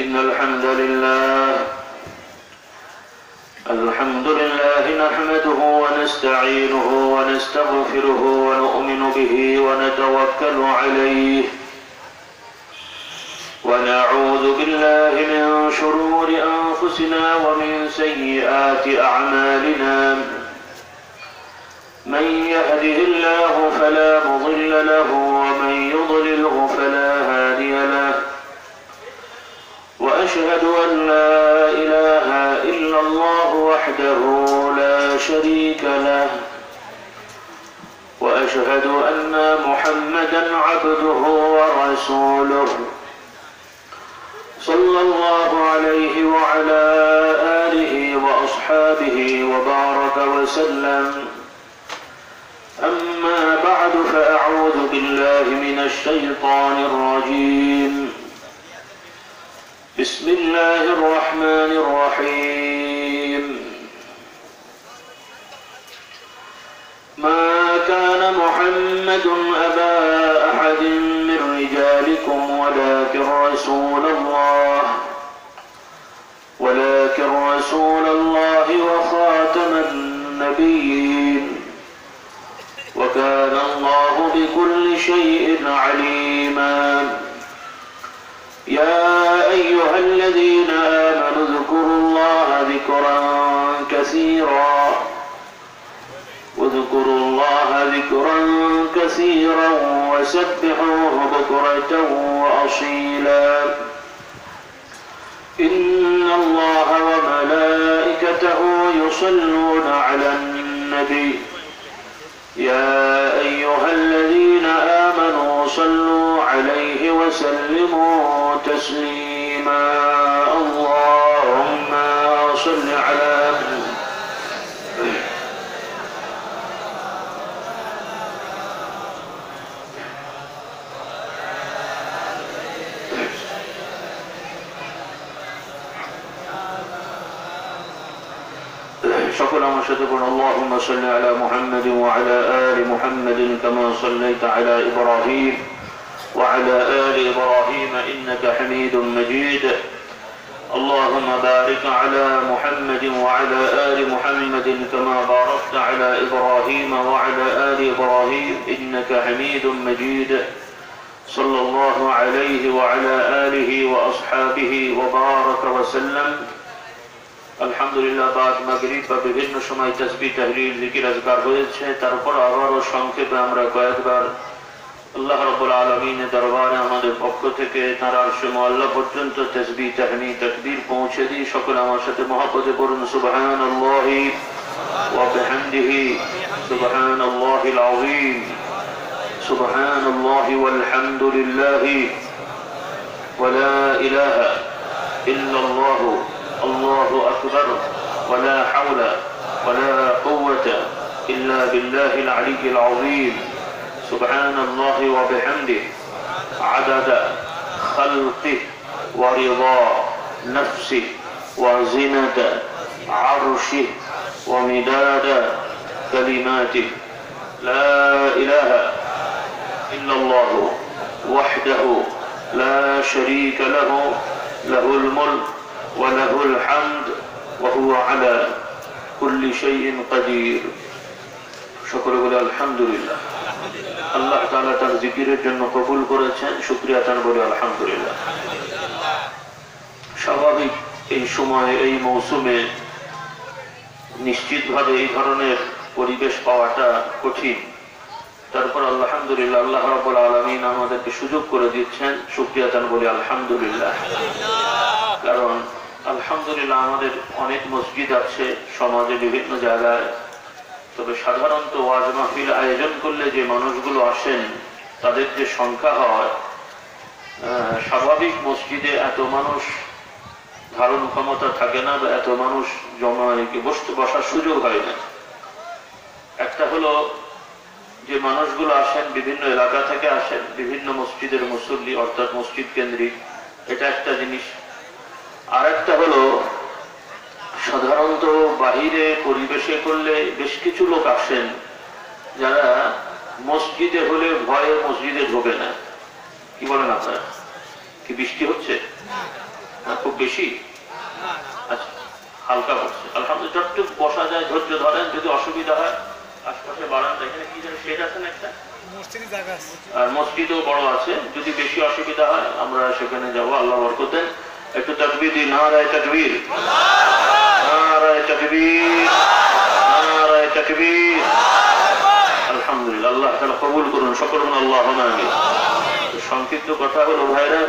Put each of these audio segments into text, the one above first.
إن الحمد لله نحمده ونستعينه ونستغفره ونؤمن به ونتوكل عليه ونعوذ بالله من شرور أنفسنا ومن سيئات أعمالنا من يهده الله فلا مضل له ومن يضلله فلا هادي له وأشهد أن لا إله إلا الله وحده لا شريك له وأشهد أن محمدا عبده ورسوله صلى الله عليه وعلى آله وأصحابه وبارك وسلم أما بعد فأعوذ بالله من الشيطان الرجيم بسم الله الرحمن الرحيم ما كان محمد أبا أحد من رجالكم ولكن رسول الله وخاتم النبيين وكان الله بكل شيء عليما يا أيها الذين آمنوا اذكروا الله ذكرا كثيرا وسبحوه بكرة وأصيلا إن الله وملائكته يصلون على النبي يا أيها الذين آمنوا صلوا عليه وسلموا تسليما اللهم صل على شكرا وشكرا اللهم صل على محمد وعلى آل محمد كما صليت على إبراهيم وعلى آل إبراهيم إنك حميد مجيد اللهم بارك على محمد وعلى آل محمد كما باركت على إبراهيم وعلى آل إبراهيم إنك حميد مجيد صلى الله عليه وعلى آله وأصحابه وبارك وسلم আলহামদুলিল্লাহ বাদ মাগরিব বা বিভিন্ন সময় তাসবিহ তাহলিল জিকির আজকার হয়েছে তারপর আবারও সংক্ষেপে আমরা কয়েকবার আল্লাহ রাব্বুল আলামিনের দরবারে আমাদের পক্ষ থেকে তার আরশে মুআল্লা পর্যন্ত তাসবিহ তাহলিল তাকবীর পৌঁছে দিই সকলে আমার সাথে মহব্বতে পড়ুন সুবহানাল্লাহি ওয়া বিহামদিহি সুবহানাল্লাহিল আযীম সুবহানাল্লাহি ওয়াল হামদুলিল্লাহি ওয়া লা ইলাহা ইল্লাল্লাহ الله أكبر ولا حول ولا قوة إلا بالله العلي العظيم سبحان الله وبحمده عدد خلقه ورضا نفسه وزنة عرشه ومداد كلماته لا إله إلا الله وحده لا شريك له له الملك وله الحمد وهو على كل شيء قدير شكر বলে আলহামদুলিল্লাহ আল্লাহ তাআলা তার জিকিরের জন্য কবুল করেছেন শুকরিয়া তার বলে আলহামদুলিল্লাহ স্বাভাবিক এই সময়ে এই মৌসুমে নিশ্চিতভাবে এই ধরনের পরিবেশ পাওয়াটা কঠিন তারপর আলহামদুলিল্লাহ আল্লাহ রাব্বুল আলামিন আমাদেরকে সুযোগ করে দিচ্ছেন শুকরিয়া তার বলে আলহামদুলিল্লাহ কারণ আলহামদুলিল্লাহ আমাদের অনেক মসজিদ আছে সমাজে বিভিন্ন জায়গায় তবে সাধারণত ওয়াজ মাহফিল আয়োজন করলে যে মানুষগুলো আসেন তাদের যে সংখ্যা হয় স্বাভাবিক মসজিদে এত মানুষ ধারণ ক্ষমতা থাকে না বা এত মানুষ জমায়ে বসার সুযোগ হয় না একটা হলো যে মানুষগুলো আসেন বিভিন্ন এলাকা থেকে আসেন বিভিন্ন মসজিদের মুসল্লি অর্থাৎ মসজিদ কেন্দ্রিক এটা একটা জিনিস আর একটা হলো সাধারণত বাহিরে পরিবেশে করলে বেশ কিছু লোক আসেন যারা মসজিদে হলে ভয়ে মসজিদে ঢোকে না কি বলেন আপনারা কি বৃষ্টি হচ্ছে খুব বেশি? আচ্ছা, হালকা পড়ছে, আলহামদুলিল্লাহ। যতটুকু বসা যায় ধৈর্য ধরেন, যদি অসুবিধা হয় আশপাশে বারান্দা, এখানে কি যেন শেড আছে না একটা, আর মসজিদও বড় আছে, যদি বেশি অসুবিধা হয় আমরা সেখানে যাবো। আল্লাহ বরকত দেন। একটু তাকবীর দিন, নারায়ে তাকবীর, নারায়ে তাকবীর, নারায়ে তাকবীর। আলহামদুলিল্লাহ, আল্লাহ তাআলা কবুল করুন, সকলে বলুন আল্লাহুম্মা আমিন। সংক্ষিপ্ত কথা হলো ভাইরা,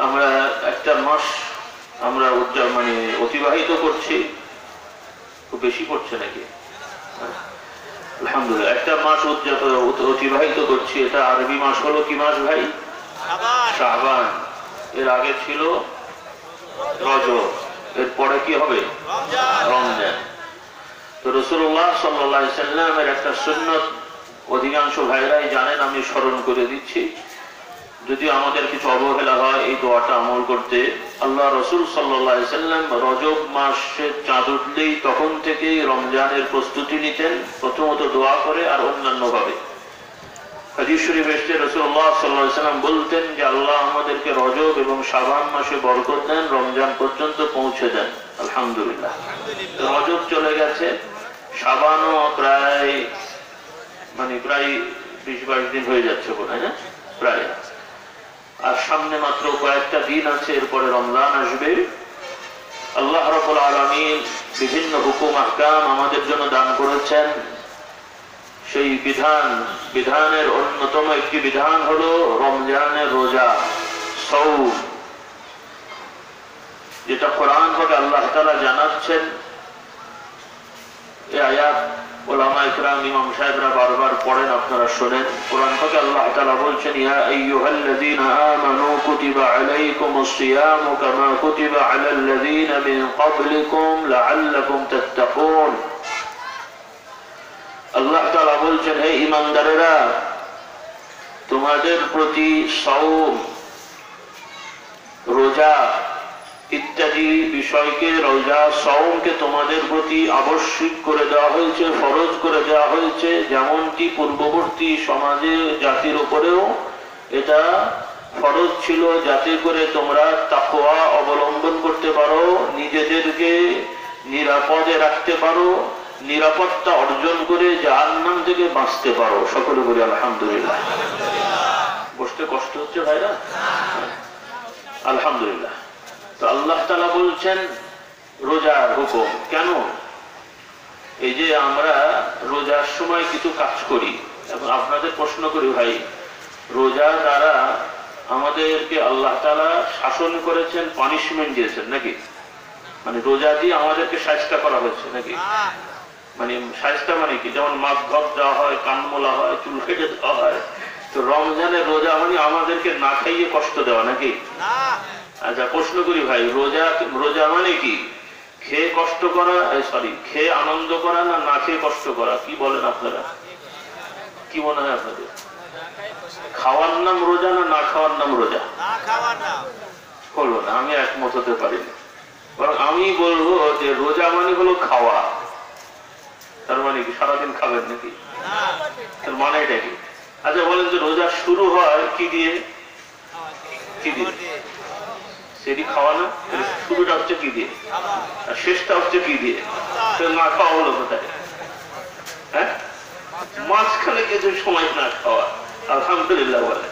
আমরা একটা মাস আমরা মানে অতিবাহিত করছি। খুব বেশি পড়ছে নাকি? আলহামদুলিল্লাহ, একটা মাস অতিবাহিত করছি। এটা আরবি মাস হলো কি মাস ভাই? শাবান। এর আগে ছিল রজব, এর পরে কি হবে? রমজান। তো রাসূলুল্লাহ সাল্লাল্লাহু আলাইহি সাল্লামের একটা সুন্নাত অধিকাংশ ভাইরাই জানেন, আমি স্মরণ করে দিচ্ছি। যদি আমাদের কিছু অবহেলা হয় এই দোয়াটা আমল করতে, আল্লাহ রাসূল সাল্লাল্লাহু আলাইহি সাল্লাম রজব মাসের চাঁদ উঠলেই তখন থেকেই রমজানের প্রস্তুতি নিতেন, প্রথমত দোয়া করে আর অন্যান্য ভাবে। হাদিস শরীফ এসেছে রাসূলুল্লাহ সাল্লাল্লাহু আলাইহি সাল্লাম বলতেন যে আল্লাহ আমাদেরকে রজব এবং শাবান মাসে বরকত দেন, রমজান পর্যন্ত পৌঁছে দেন। আলহামদুলিল্লাহ, রজব চলে গেছে, শাবানও প্রায় 20-22 দিন হয়ে যাচ্ছে বোধ হয়, প্রায়। আর সামনে মাত্র কয়েকটা দিন আছে, এরপরে রমজান আসবে। আল্লাহ রাব্বুল আলামিন বিভিন্ন হুকুম আহকাম আমাদের জন্য দান করেছেন। সেই বিধানের অন্যতম একটি বিধান হলো রমজানের রোজা, সাওম, যেটা কোরআন থেকে আল্লাহ তাআলা জানাচ্ছেন। এই আয়াত উলামা ইকরাম, ইমাম সাহেবরা বারবার পড়েন, আপনারা শোনেন। কোরআন থেকে আল্লাহ তাআলা বলছেন, ইয়া আইয়ুহাল্লাযীনা আমানু কুতিবা আলাইকুমুস সিয়ামু কামা কুতিবা আলাল্লাযীনা মিন ক্বাবলিকুম লাআল্লাকুম তাত্তাকুন। আল্লাহ তাআলা বলছেন, হে ঈমানদারেরা, তোমাদের প্রতি সাওম, রোজা ইত্যাদি বিষয়কে, রোজা সাওমকে তোমাদের প্রতি আবশ্যক করে দেওয়া হয়েছে, ফরজ করে দেওয়া হয়েছে। যেমনটি পূর্ববর্তী সমাজে জাতির উপরেও এটা ফরজ ছিল, যাতে করে তোমরা তাকওয়া অবলম্বন করতে পারো, নিজেদেরকে নিরাপদে রাখতে পারো, নিরাপত্তা অর্জন করে জাহান্নাম থেকে বাঁচতে পারো। সকলে বলি আলহামদুলিল্লাহ। বসতে কষ্ট হচ্ছে ভাইরা? আলহামদুলিল্লাহ। তো আল্লাহ তাআলা বলছেন রোজার হুকুম কেন? এই যে আমরা রোজার সময় কিছু কাজ করি, এবং আপনাদের প্রশ্ন করি ভাই, রোজা দ্বারা আমাদেরকে আল্লাহ তাআলা শাসন করেছেন, পানিশমেন্ট দিয়েছেন নাকি? মানে রোজা দিয়ে আমাদেরকে শায়েস্তা করা হয়েছে নাকি? মানে শায়েস্তা মানে কি? যেমন মাগধব দেওয়া হয়, কানমোলা হয়, চুল কেটে দেওয়া হয়। তো রমজানের রোজা মানে আমাদেরকে না খাইয়ে কষ্ট দেওয়া নাকি? আচ্ছা, প্রশ্ন করি ভাই, রোজা মানে কি? খেয়ে কষ্ট করা, খেয়ে আনন্দ করা, না না খেয়ে কষ্ট করা? কি বলেন আপনারা? কি মনে হয় আপনাদের? খাওয়ার নাম রোজা না না খাওয়ার নাম রোজা? হলো না, আমি একমত হতে পারিনি। বরং আমি বলবো যে রোজা মানে হলো খাওয়া। তার মানে কি সারাদিন খাবেন নাকি? তার মানে এটা কি? আচ্ছা বলেন যে রোজা শুরু হয় কি দিয়ে? কি দিয়ে? সেটি খাওয়া না? শুরুটা হচ্ছে কি দিয়ে আর শেষটা হচ্ছে কি দিয়ে? না খাওয়া হলো কোথায়? হ্যাঁ, মাঝখানে কিছু সময় না খাওয়া। আলহামদুলিল্লাহ বলে।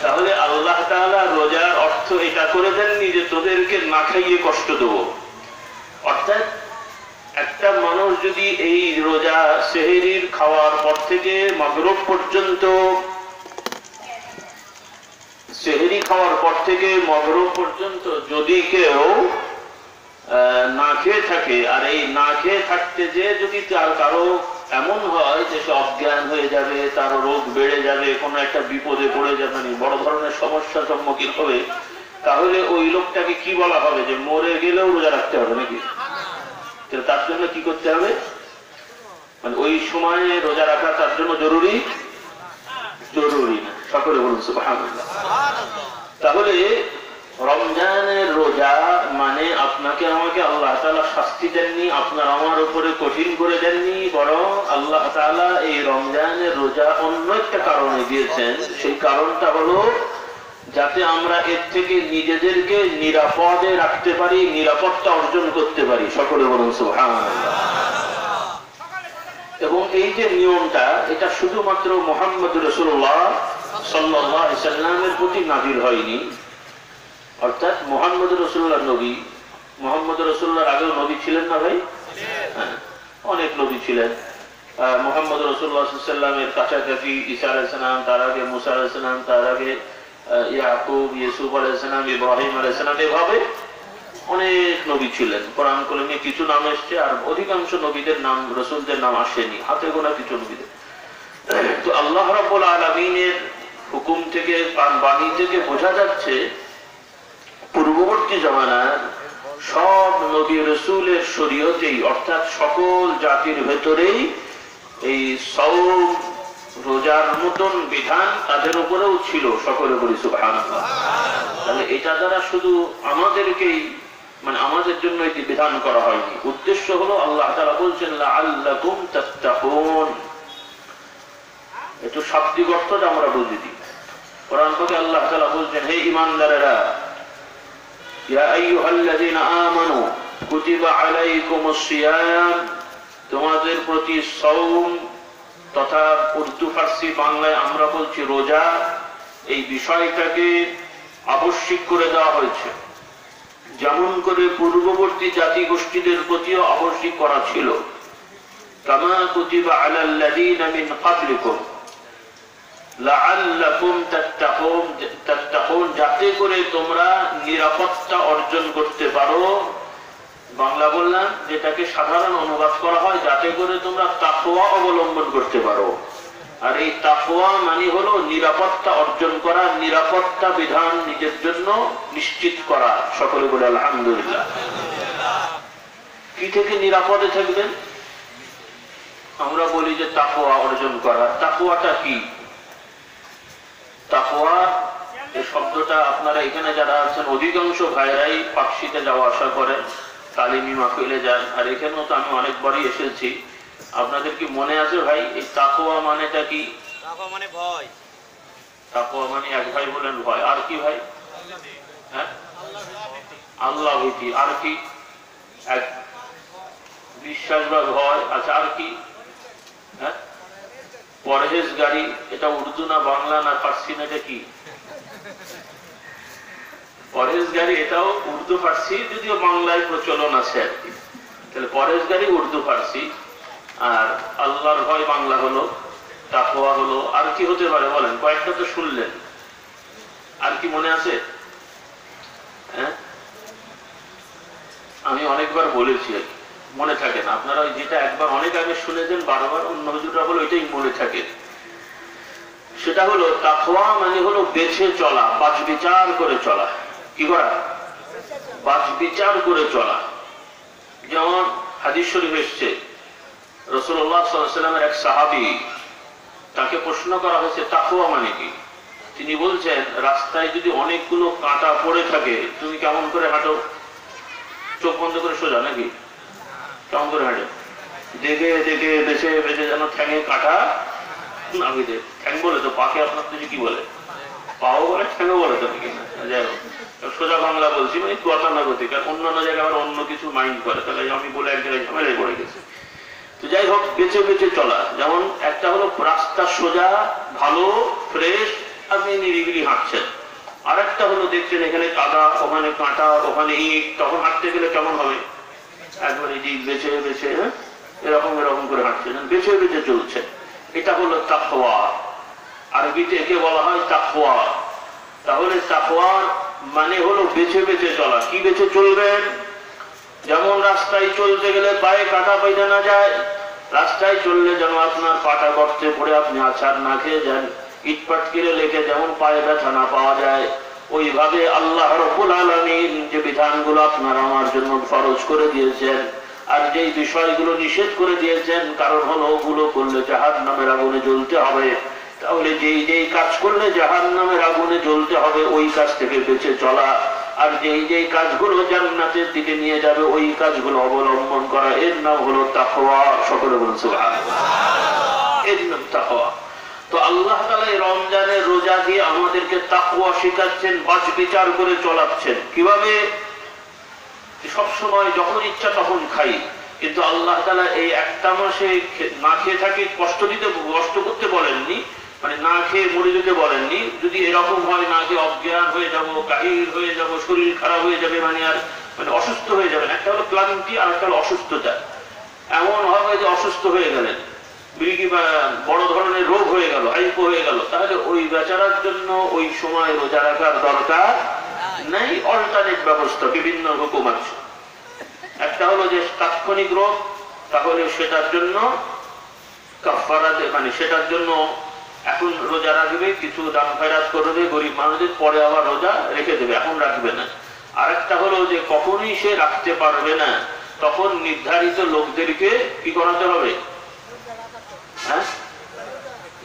তাহলে আল্লাহ তাআলা রোজার অর্থ এটা করে দেননি যে তোদেরকে না খাইয়ে কষ্ট দেবো। অর্থাৎ একটা মানুষ যদি এই রোজা সেহরির খাওয়ার পর থেকে মাগরিব পর্যন্ত, সেহরি খাওয়ার পর থেকে মাগরিব পর্যন্ত যদি কেউ না খেয়ে থাকে, আর এই না খেয়ে থাকতে যে যদি তার কারো এমন হয় যে সে অজ্ঞান হয়ে যাবে, তার রোগ বেড়ে যাবে, কোনো একটা বিপদে পড়ে যাবে, বড় ধরনের সমস্যার সম্মুখীন হবে, তাহলে ওই লোকটাকে কি বলা হবে? যে মরে গেলেও রোজা রাখতে হবে নাকি? তার জন্য কি করতে হবে? মানে ওই সময়ে রোজা রাখা তার জন্য জরুরি না। সকলে বলুন সুবহানাল্লাহ। তাহলে রমজানের রোজা মানে আপনাকে আমাকে আল্লাহ তাআলা শাস্তি দেননি, আপনার আমার উপরে কঠিন করে দেননি, বরং আল্লাহ তাআলা এই রমজানের রোজা অন্য একটা কারণে দিয়েছেন। সেই কারণটা হলো যাতে আমরা এর থেকে নিজেদেরকে নিরাপদে রাখতে পারি, নিরাপত্তা অর্জন করতে পারি। সকলে বলুন সুবহানাল্লাহ। এবং এই যে নিয়মটা, এটা শুধুমাত্র মুহাম্মদ রাসূলুল্লাহ সাল্লাল্লাহু আলাইহি সাল্লামের প্রতি নাযিল হয়নি। অর্থাৎ মুহাম্মদ রাসূলুল্লাহ নবী, মুহাম্মদ রাসূলুল্লাহর আগেও নবী ছিলেন না ভাই? অনেক নবী ছিলেন। মুহাম্মদ রাসূলুল্লাহ সাল্লাল্লাহু আলাইহি সাল্লামের কাছাকাছি ঈসা আলাইহিস সালাম, তার আগে মুসা আলাইহিস সালাম, তার আগে ইয়াকুব, ইউসুফ আলাইহিস সালাম, ইব্রাহিম আলাইহিস সালাম, এভাবে অনেক নবী ছিলেন। কোরআন করিমে কিছু নাম এসেছে, আর অধিকাংশ নবীদের নাম, রাসূলদের নাম আসেনি, হাতে গোনা কিছু নবীদের। তো আল্লাহ রাব্বুল আলামিনের হুকুম থেকে, বাণী থেকে বোঝা যাচ্ছে পূর্ববর্তী জামানার সব নবী রাসূলের শরীয়তেই, অর্থাৎ সকল জাতির ভেতরেই এই সাওম, রোজার মতন বিধান তাদের উপরেও ছিল। সকলে বলি সুবহানাল্লাহ। তাহলে এটা দ্বারা শুধু আমাদেরকেই, মানে আমাদের জন্য এটি বিধান করা হয়নি। উদ্দেশ্য হলো আল্লাহ তাআলা বলছেন লাআল্লাকুম তাত্তাকুন। একটু শাব্দিক অর্থটা আমরা বুঝে দিই। কোরআন পাকে আল্লাহ তাআলা বলছেন, হে ঈমানদারেরা, ইয়া আইয়ুহাল্লাযীনা আমানু কুতিবা আলাইকুমুস সিয়াম, তোমাদের প্রতি সাওম, তথা উর্দু ফার্সি বাংলায় আমরা বলছি রোজা, এই বিষয়টাকে আবশ্যিক করে দেওয়া হয়েছে। যেমন করে পূর্ববর্তী জাতি গোষ্ঠীদের প্রতিও আবশ্যিক করা ছিল। কামা কুতিবা আলাল্লাযীনা মিন ক্বাবলিকুম লাআল্লাকুম তাত্তাকুন, যাতে করে তোমরা নিরাপত্তা অর্জন করতে পারো। বাংলা বললাম, যেটাকে সাধারণ অনুবাদ করা হয়, যাতে করে তোমরা তাকওয়া অবলম্বন করতে পারো। আর এই তাকওয়া মানে হলো নিরাপত্তা অর্জন করা, নিরাপত্তা বিধান নিজের জন্য নিশ্চিত করা। সকলে বলে আলহামদুলিল্লাহ। কি থেকে নিরাপদে থাকবেন? আমরা বলি যে তাকওয়া অর্জন করা। তাকওয়াটা কি? তাকওয়া এই শব্দটা আপনারা এখানে যারা আছেন অধিকাংশ ভাইরাই পাকশিতে যাওয়া আসা করেন, তালিমি মাহফিলে যান, আর এখানেও তো আমি অনেকবারই এসেছি। আপনাদের কি মনে আছে ভাই এই তাকওয়া মানেটা কি? তাকওয়া মানে ভয়। তাকওয়া মানে এক ভাই বলেন ভয়। আর কি ভাই? হ্যাঁ, আল্লাহ ভীতি। আর কি? এক বিশ্বাস বা ভয়। আচ্ছা, আর কি? হ্যাঁ, পরহেজগারি। এটা উর্দু না বাংলা না ফার্সি না, এটা কি? পরহেজগারি, এটাও উর্দু ফার্সি, যদিও বাংলায় প্রচলন আছে আর কি। তাহলে পরহেজগারি উর্দু ফার্সি, আর আল্লাহর ভয় বাংলা হলো, তাকওয়া হলো। আর কি হতে পারে বলেন? কয়েকটা তো শুনলেন, আর কি মনে আছে? হ্যাঁ, আমি অনেকবার বলেছি, মনে থাকে না। আপনারা যেটা একবার অনেক আগে শুনেছেন, বারবার অন্য হুজুররা বলে ওইটাই মনে থাকে। সেটা হলো তাকওয়া মানে হলো বেছে চলা, বাছ বিচার করে চলা। কি করা? বাছ বিচার করে চলা। যেমন হাদিস শরীফ এসেছে, রাসূলুল্লাহ সাল্লাল্লাহু আলাইহি ওয়াসাল্লামের এক সাহাবী, তাকে প্রশ্ন করা হয়েছে তাকওয়া মানে কি। তিনি বলছেন, রাস্তায় যদি অনেকগুলো কাঁটা পড়ে থাকে, তুমি কেমন করে হাঁটো? চোখ বন্ধ করে সোজা নাকি? কেমন করে হাঁটে? দেখে দেখে বেছে বেছে, যেন ঠ্যাঙে কাঁটা না বিধে। ঠ্যাং বলে তো, পাকে আপনার তো কি বলে? পাও বলে, ঠ্যাঙও বলে তো নাকি? যাই হোক, সোজা বাংলা বলছি, মানে গতানুগতিক। আর অন্যান্য জায়গায় আবার অন্য কিছু মাইন্ড করে, তাহলে আমি বলে এক জায়গায় ঝামেলায় পড়ে গেছি। তো যাই হোক, বেছে বেছে চলা। যেমন একটা হলো রাস্তা সোজা, ভালো ফ্রেশ, আপনি নিরিবিলি হাঁটছেন। আর একটা হলো দেখছেন এখানে কাদা, ওখানে কাঁটা, ওখানে ইট, তখন হাঁটতে গেলে কেমন হবে? একবারে দিক বেছে বেছে, হ্যাঁ, এরকম এরকম করে হাঁটছেন, বেছে বেছে চলছে। এটা হলো তাকওয়া। আরবিতে একে বলা হয় তাকওয়া। তাহলে তাকওয়া মানে হলো বেছে বেছে চলা। কি বেছে চলবেন? যেমন রাস্তায় চলতে গেলে পায়ে কাঁটা পাইতে না যায়, রাস্তায় চললে যেন আপনার পাটা গর্তে পড়ে আপনি আছাড় না খেয়ে যান, ইটপাট কিরে লেগে যেমন পায়ে ব্যথা না পাওয়া যায়, ওইভাবে আল্লাহ রাব্বুল আলামিন যে বিধানগুলো আপনার আমার জন্য ফরজ করে দিয়েছেন, আর যেই বিষয়গুলো নিষেধ করে দিয়েছেন, কারণ হলো ওগুলো করলে জাহান্নামের আগুনে জ্বলতে হবে। তাহলে যেই যেই কাজ করলে জাহান্নামের আগুনে জ্বলতে হবে, ওই কাজ থেকে বেঁচে চলা। আর যেই যেই কাজগুলো জান্নাতের দিকে নিয়ে যাবে, ওই কাজগুলো অবলম্বন করা, এর নাম হলো তাকওয়া। সকলে বলুন সুবহানাল্লাহ। এর নাম তাকওয়া। তো আল্লাহ তাআলা এই রমজানের রোজা দিয়ে আমাদেরকে তাকওয়া শেখাচ্ছেন, বাছবিচার করে চলাচ্ছেন। কিভাবে? সব সময় যখন ইচ্ছা তখন খাই, কিন্তু আল্লাহ তাআলা এই একটা মাসে না খেয়ে থাকি কষ্ট করতে বলেননি, মানে না খেয়ে মরে যেতে বলেননি। যদি এরকম হয় না খেয়ে অজ্ঞান হয়ে যাব, কাহিল হয়ে যাব, শরীর খারাপ হয়ে যাবে, মানে অসুস্থ হয়ে যাবেন। একটা হলো ক্লান্তি আর একটা হলো অসুস্থতা। এমন হবে যে অসুস্থ হয়ে গেলেন, বড় ধরনের রোগ হয়ে গেল, হাইপো হয়ে গেল, তাহলে ওই বেচারার জন্য ওই সময় রোজা রাখার দরকার নাই। অল্টারনেট ব্যবস্থা বিভিন্ন হুকুম আছে। একটা হলো যে তাৎক্ষণিক রোগ, তাহলে সেটার জন্য কাফারা, মানে সেটার জন্য এখন রোজা রাখবে, কিছু দান খয়রাত করবে গরিব মানুষদের, পরে আবার রোজা রেখে দেবে, এখন রাখবে না। আরেকটা হলো যে কখনই সে রাখতে পারবে না, তখন নির্ধারিত লোকদেরকে কি করাতে হবে? হ্যাঁ,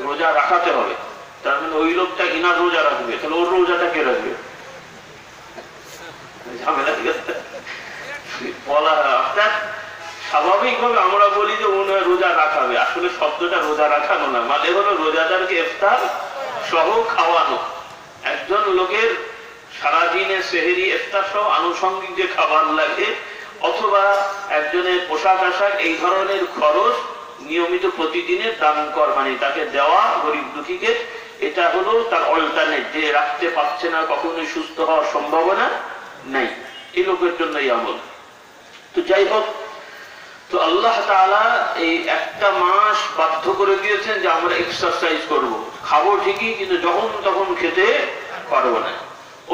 রোজা রাখাতে হবে। তার মানে ওই লোকটা কিনা রোজা রাখবে, তাহলে ওর রোজাটা কে রাখবে? ঝামেলা বলা হয়। অর্থাৎ স্বাভাবিকভাবে আমরা বলি যে মনে হয় রোজা রাখাবে, আসলে শব্দটা রোজা রাখানো না, মানে হলো রোজাদারকে ইফতার সহ খাওয়ানো। একজন লোকের সারাদিনে সেহরি ইফতার সহ আনুষঙ্গিক যে খাবার লাগে, অথবা একজনের পোশাক আশাক, এই ধরনের খরচ নিয়মিত প্রতিদিনের দান কর, মানে তাকে দেওয়া গরিব দুঃখীকে, এটা হলো তার অল্টারনেট। যে রাখতে পারছে না, কখনোই সুস্থ হওয়ার সম্ভাবনা নাই, এই লোকের জন্য এই আমল। তো যাই হোক, তো আল্লাহ তাআলা এই একটা মাস বাধ্য করে দিয়েছেন যে আমরা এক্সারসাইজ করব, খাবো ঠিকই, কিন্তু যখন তখন খেতে পারবো না।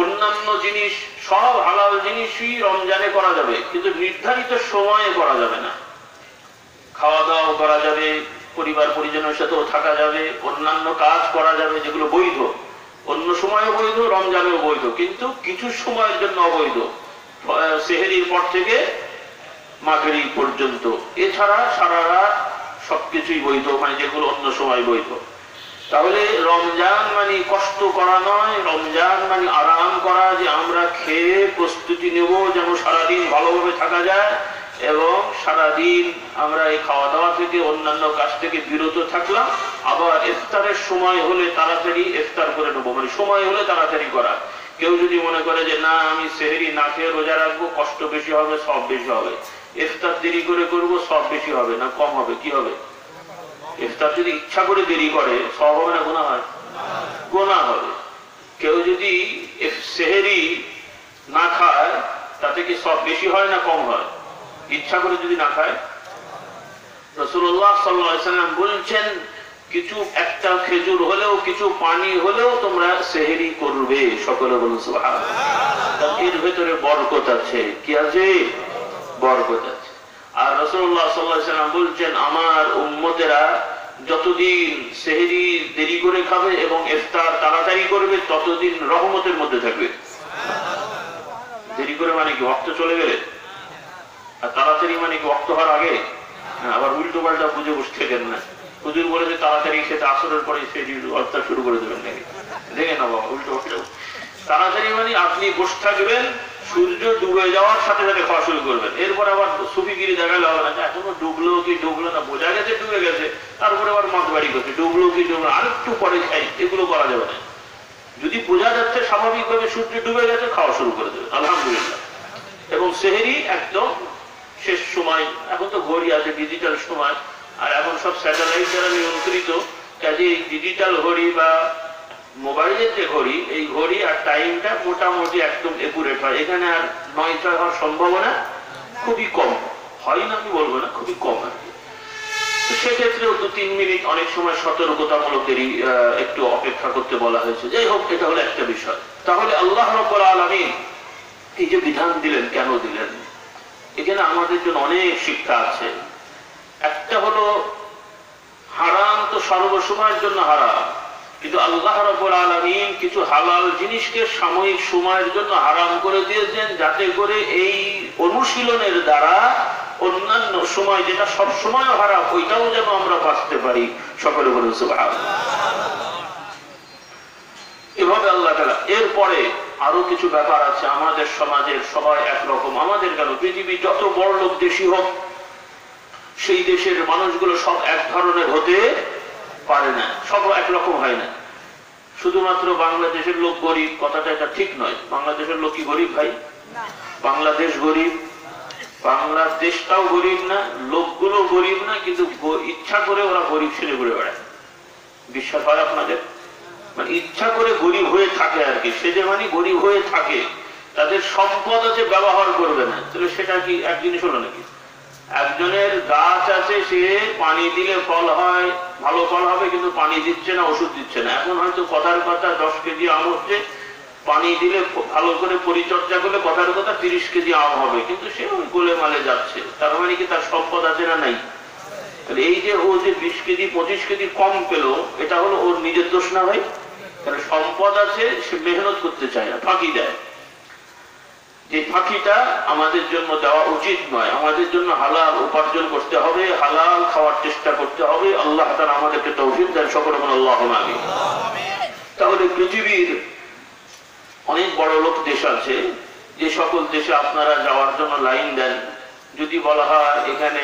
অন্যান্য জিনিস সব হালাল জিনিসই রমজানে করা যাবে, কিন্তু নির্ধারিত সময়ে করা যাবে না। খাওয়া দাওয়া করা যাবে, পরিবার পরিজনের সাথেও থাকা যাবে, অন্যান্য কাজ করা যাবে যেগুলো বৈধ, অন্য সময়ও বৈধ, রমজানেও বৈধ, কিন্তু কিছু সময়ের জন্য অবৈধ। সেহরির পর থেকে মাগরিব পর্যন্ত, এছাড়া সারা রাত সবকিছুই বৈধ, মানে যেগুলো অন্য সময় বৈধ। তাহলে রমজান মানে কষ্ট করা নয়, রমজান মানে আরাম করা, যে আমরা খেয়ে প্রস্তুতি নেব যেন সারাদিন ভালোভাবে থাকা যায়, এবং সারাদিন আমরা এই খাওয়া দাওয়া থেকে অন্যান্য কাজ থেকে বিরত থাকলাম। আবার ইফতারের সময় হলে তাড়াতাড়ি ইফতার করে নেবো, মানে সময় হলে তাড়াতাড়ি করা। কেউ যদি মনে করে যে না আমি সেহরি না খেয়ে রোজা রাখবো, কষ্ট বেশি হবে, সব বেশি হবে, ইফতার দেরি করে করবো, সব বেশি হবে না কম হবে? কি হবে? ইফতার যদি ইচ্ছা করে দেরি করে, সব হবে না গুনাহ হয়? গুনাহ হবে। কেউ যদি সেহরি না খায়, তাতে কি সব বেশি হয় না কম হয়? ইচ্ছা করে যদি না খায়। রাসূলুল্লাহ সাল্লাল্লাহু আলাইহি ওয়াসাল্লাম বলছেন, কিছু একটা খেজুর হলেও, কিছু পানি হলেও তোমরা সেহরি করবে। সকলে বলুন সুবহানাল্লাহ। এর ভেতরে বরকত আছে। কি আছে? বরকত আছে। আর রাসূলুল্লাহ সাল্লাল্লাহু আলাইহি ওয়াসাল্লাম বলছেন, আমার উম্মতেরা যতদিন সেহরি দেরি করে খাবে এবং ইফতার তাড়াতাড়ি করবে, ততদিন রহমতের মধ্যে থাকবে। দেরি করে মানে কি ওয়াক্ত চলে গেলে, আর তাড়াতাড়ি মানে কি ওয়াক্ত হওয়ার আগে? আবার উল্টো পাল্টা বুঝে বসে থাকেন না। হুজুর বলে যে তাড়াতাড়ি খেতে, আসরের পরে সেহরি ইফতার শুরু করে দেবেন নাকি? দেখে না বাবা, উল্টো পাল্টা। তাড়াতাড়ি মানে আপনি বসে থাকবেন, সূর্য ডুবে যাওয়ার সাথে সাথে খাওয়া শুরু করবেন। এরপর আবার সুফিগিরি দেখালে হবে না, এখনো ডুবলো কি ডুবলো না, বোঝা গেছে ডুবে গেছে, তারপরে আবার মাছ বাড়ি করছে, ডুবলো কি ডুবলো, আর একটু পরে খাই, এগুলো করা যাবে না। যদি বোঝা যাচ্ছে স্বাভাবিকভাবে সূর্য ডুবে গেছে, খাওয়া শুরু করে দেবে আলহামদুলিল্লাহ। এবং সেহরি একদম শেষ সময়। এখন তো ঘড়ি আছে, ডিজিটাল সময়, আর এখন সব স্যাটেলাইট দ্বারা নিয়ন্ত্রিত, কাজে এই ডিজিটাল ঘড়ি বা মোবাইলের যে ঘড়ি, এই ঘড়ি আর টাইমটা মোটামুটি একদম একুরেট হয়। এখানে আর নয় ছয় হওয়ার সম্ভাবনা খুবই কম, হয় না আমি বলবো না, খুবই কম আর কি। তো সেক্ষেত্রেও 2-3 মিনিট অনেক সময় সতর্কতামূলক একটু অপেক্ষা করতে বলা হয়েছে। যাই হোক, এটা হলো একটা বিষয়। তাহলে আল্লাহ রাব্বুল আলামিন এই যে বিধান দিলেন, কেন দিলেন? এখানে আমাদের জন্য অনেক শিক্ষা আছে। একটা হলো, হারাম তো সর্বসময়ের জন্য হারাম, কিন্তু আল্লাহ রাব্বুল আলামিন কিছু হালাল জিনিসকে সাময়িক সময়ের জন্য হারাম করে দিয়েছেন, যাতে করে এই অনুশীলনের দ্বারা অন্যান্য সময় যেটা সব সময়ও হারাম, ওইটাও যেন আমরা বাঁচতে পারি। সকলে বলুন সুবহানাল্লাহ। এভাবে আল্লাহ তাআলা। এরপরে আরো কিছু ব্যাপার আছে। আমাদের সমাজের সবাই একরকম, আমাদের কেন, পৃথিবী যত বড় লোক দেশই হোক, সেই দেশের মানুষগুলো সব এক ধরনের হতে পারে না, সব একরকম হয় না। শুধুমাত্র বাংলাদেশের লোক গরিব কথাটা এটা ঠিক নয়। বাংলাদেশের লোক কি গরিব ভাই? বাংলাদেশ গরিব, বাংলাদেশটাও গরিব না, লোকগুলো গরিব না, কিন্তু ইচ্ছা করে ওরা গরিব ছেলে ঘুরে বেড়ায়। বিশ্বাস হয় আপনাদের? মানে ইচ্ছা করে গরিব হয়ে থাকে আর কি, সে যে মানে গরিব হয়ে থাকে, তাদের সম্পদ আছে ব্যবহার করবে না। তাহলে সেটা কি এক জিনিস হলো নাকি? একজনের গাছ আছে, সে পানি দিলে ফল হয়, ভালো ফল হবে, কিন্তু পানি দিচ্ছে না, ওষুধ দিচ্ছে না। এখন হয়তো কথার কথা 10 কেজি আম হচ্ছে, পানি দিলে ভালো করে পরিচর্যা করলে কথার কথা 30 কেজি আম হবে, কিন্তু সে ওই গোলে মালে যাচ্ছে। তার মানে কি তার সম্পদ আছে না নাই? এই যে ও যে 20 কেজি 25 কেজি কম পেলো, এটা হলো ওর নিজের দোষ না ভাই? কারণ সম্পদ আছে, সে মেহনত করতে চায় না, ফাঁকি দেয়। যে ফাঁকিটা আমাদের জন্য দেওয়া উচিত নয়। আমাদের জন্য হালাল উপার্জন করতে হবে, হালাল খাওয়ার চেষ্টা করতে হবে। আল্লাহ তাআলা আমাদেরকে তৌফিক দেন, সকলে বলুন আল্লাহুম্মা আমিন। তাহলে পৃথিবীর অনেক বড় লোক দেশ আছে, যে সকল দেশে আপনারা যাওয়ার জন্য লাইন দেন, যদি বলা হয় এখানে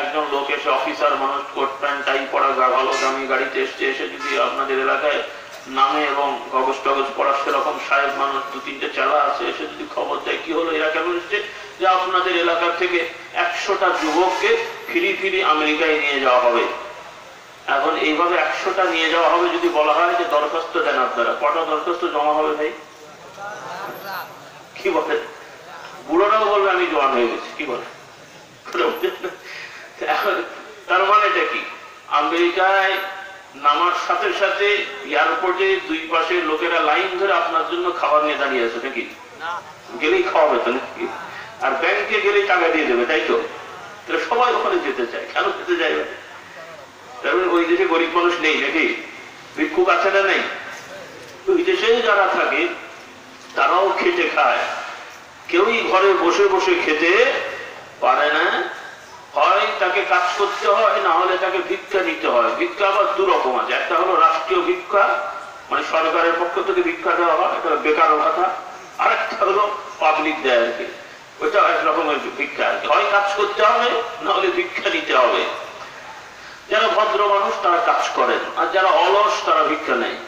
একজন লোক এসে, অফিসার মানুষ, কোট প্যান্ট টাই পরা, ভালো দামি গাড়িতে এসছে, এসে যদি আপনাদের এলাকায় নামে এবং কাগজ টাগজ পড়া সেরকম সাহেব মানুষ 2-3টে চেলা আছে, এসে যদি খবর দেয় কি হলো এরা কেন এসছে, যে আপনাদের এলাকা থেকে 100টা যুবককে ফিরি আমেরিকায় নিয়ে যাওয়া হবে। এখন এইভাবে 100টা নিয়ে যাওয়া হবে যদি বলা হয় যে দরখাস্ত দেন আপনারা, কটা দরখাস্ত জমা হবে ভাই? কি বলে? বুড়োরাও বলবে আমি জওয়ান হয়ে গেছি, কি বলে? তার মানে এটা কি? আমেরিকায় নামার সাথে সাথে এয়ারপোর্টে 2 পাশে লোকেরা লাইন ধরে আপনার জন্য খাবার নিয়ে দাঁড়িয়ে আছে নাকি? গেলেই খাওয়াবে তো নাকি? আর ব্যাংকে গেলেই টাকা দিয়ে দেবে, তাই তো? তাহলে সবাই ওখানে যেতে চায়, কেন যেতে চাইবে? ওই দেশে গরিব মানুষ নেই নাকি? ভিক্ষুক আছে না নেই? ওই দেশে যারা থাকে তারাও খেটে খায়, কেউই ঘরে বসে বসে খেতে পারে না। হয় তাকে কাজ করতে হয়, না হলে তাকে ভিক্ষা নিতে হয়। ভিক্ষা আবার 2 রকম আছে, একটা হলো রাষ্ট্রীয় ভিক্ষা, মানে সরকারের পক্ষ থেকে ভিক্ষা দেওয়া হয়, এটা বেকার কথা। আর একটা হলো পাবলিক দেয় আর কি, ওইটা এক রকমের ভিক্ষা। হয় কাজ করতে হবে, না হলে ভিক্ষা নিতে হবে। যারা ভদ্র মানুষ তারা কাজ করেন, আর যারা অলস তারা ভিক্ষা নেয়।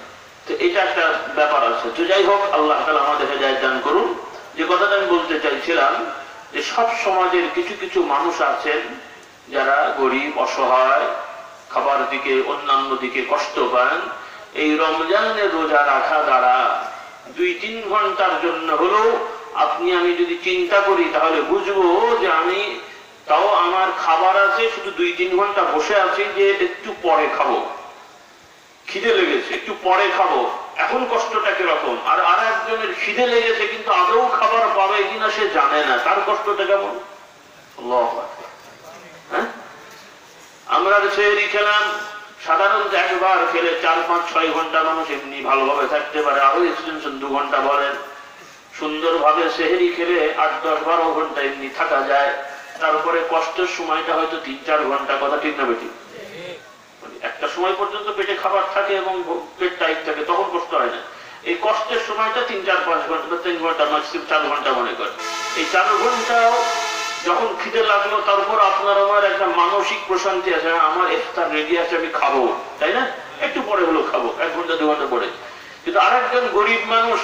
তো এটা একটা ব্যাপার আছে। তো যাই হোক, আল্লাহ তাআলা আমাদের হেদায়েত দান করুন। যে কথাটা আমি বলতে চাইছিলাম, যে সব সমাজের কিছু কিছু মানুষ আছেন যারা গরিব, অসহায়, খাবার দিকে অন্যান্য দিকে কষ্ট পান। এই রমজানের রোজা রাখা দ্বারা 2-3 ঘন্টার জন্য হলেও আপনি আমি যদি চিন্তা করি, তাহলে বুঝবো যে আমি তাও আমার খাবার আছে, শুধু 2-3 ঘন্টা বসে আছি, যে একটু পরে খাবো, খিদে লেগেছে একটু পরে খাবো। এখন কষ্টটা কিরকম? আর একজনের খিদে লেগেছে কিন্তু আদৌ খাবার পাবে কিনা সে জানে না, তার কষ্টটা কেমন? আল্লাহু আকবার। হ্যাঁ, আমরা সেহরি খেলাম, সাধারণত একবার খেলে 4-5-6 ঘন্টা মানুষ এমনি ভালোভাবে থাকতে পারে, আরো এক্সটেনশন 2 ঘন্টা বলেন। সুন্দরভাবে সেহরি খেলে 8-10-12 ঘন্টা এমনি থাকা যায়। তারপরে কষ্টের সময়টা হয়তো 3-4 ঘন্টা, কথা ঠিক না বেটি? একটা সময় পর্যন্ত পেটে খাবার থাকে এবং পেট টাইট থাকে, তখন কষ্ট হয় না। এই কষ্টের সময়টা 3-4-5 ঘন্টা, 3 ঘন্টা, ম্যাক্সিমাম 4 ঘন্টা মনে করে। এই 4 ঘন্টাও যখন খিদে লাগলো, তারপর আপনার আমার একটা মানসিক প্রশান্তি আছে, আমার ইফতার রেডি আছে, আমি খাবো, তাই না? একটু পরে হলো খাবো, 1 ঘন্টা 2 ঘন্টা পরে। কিন্তু আরেকজন গরিব মানুষ,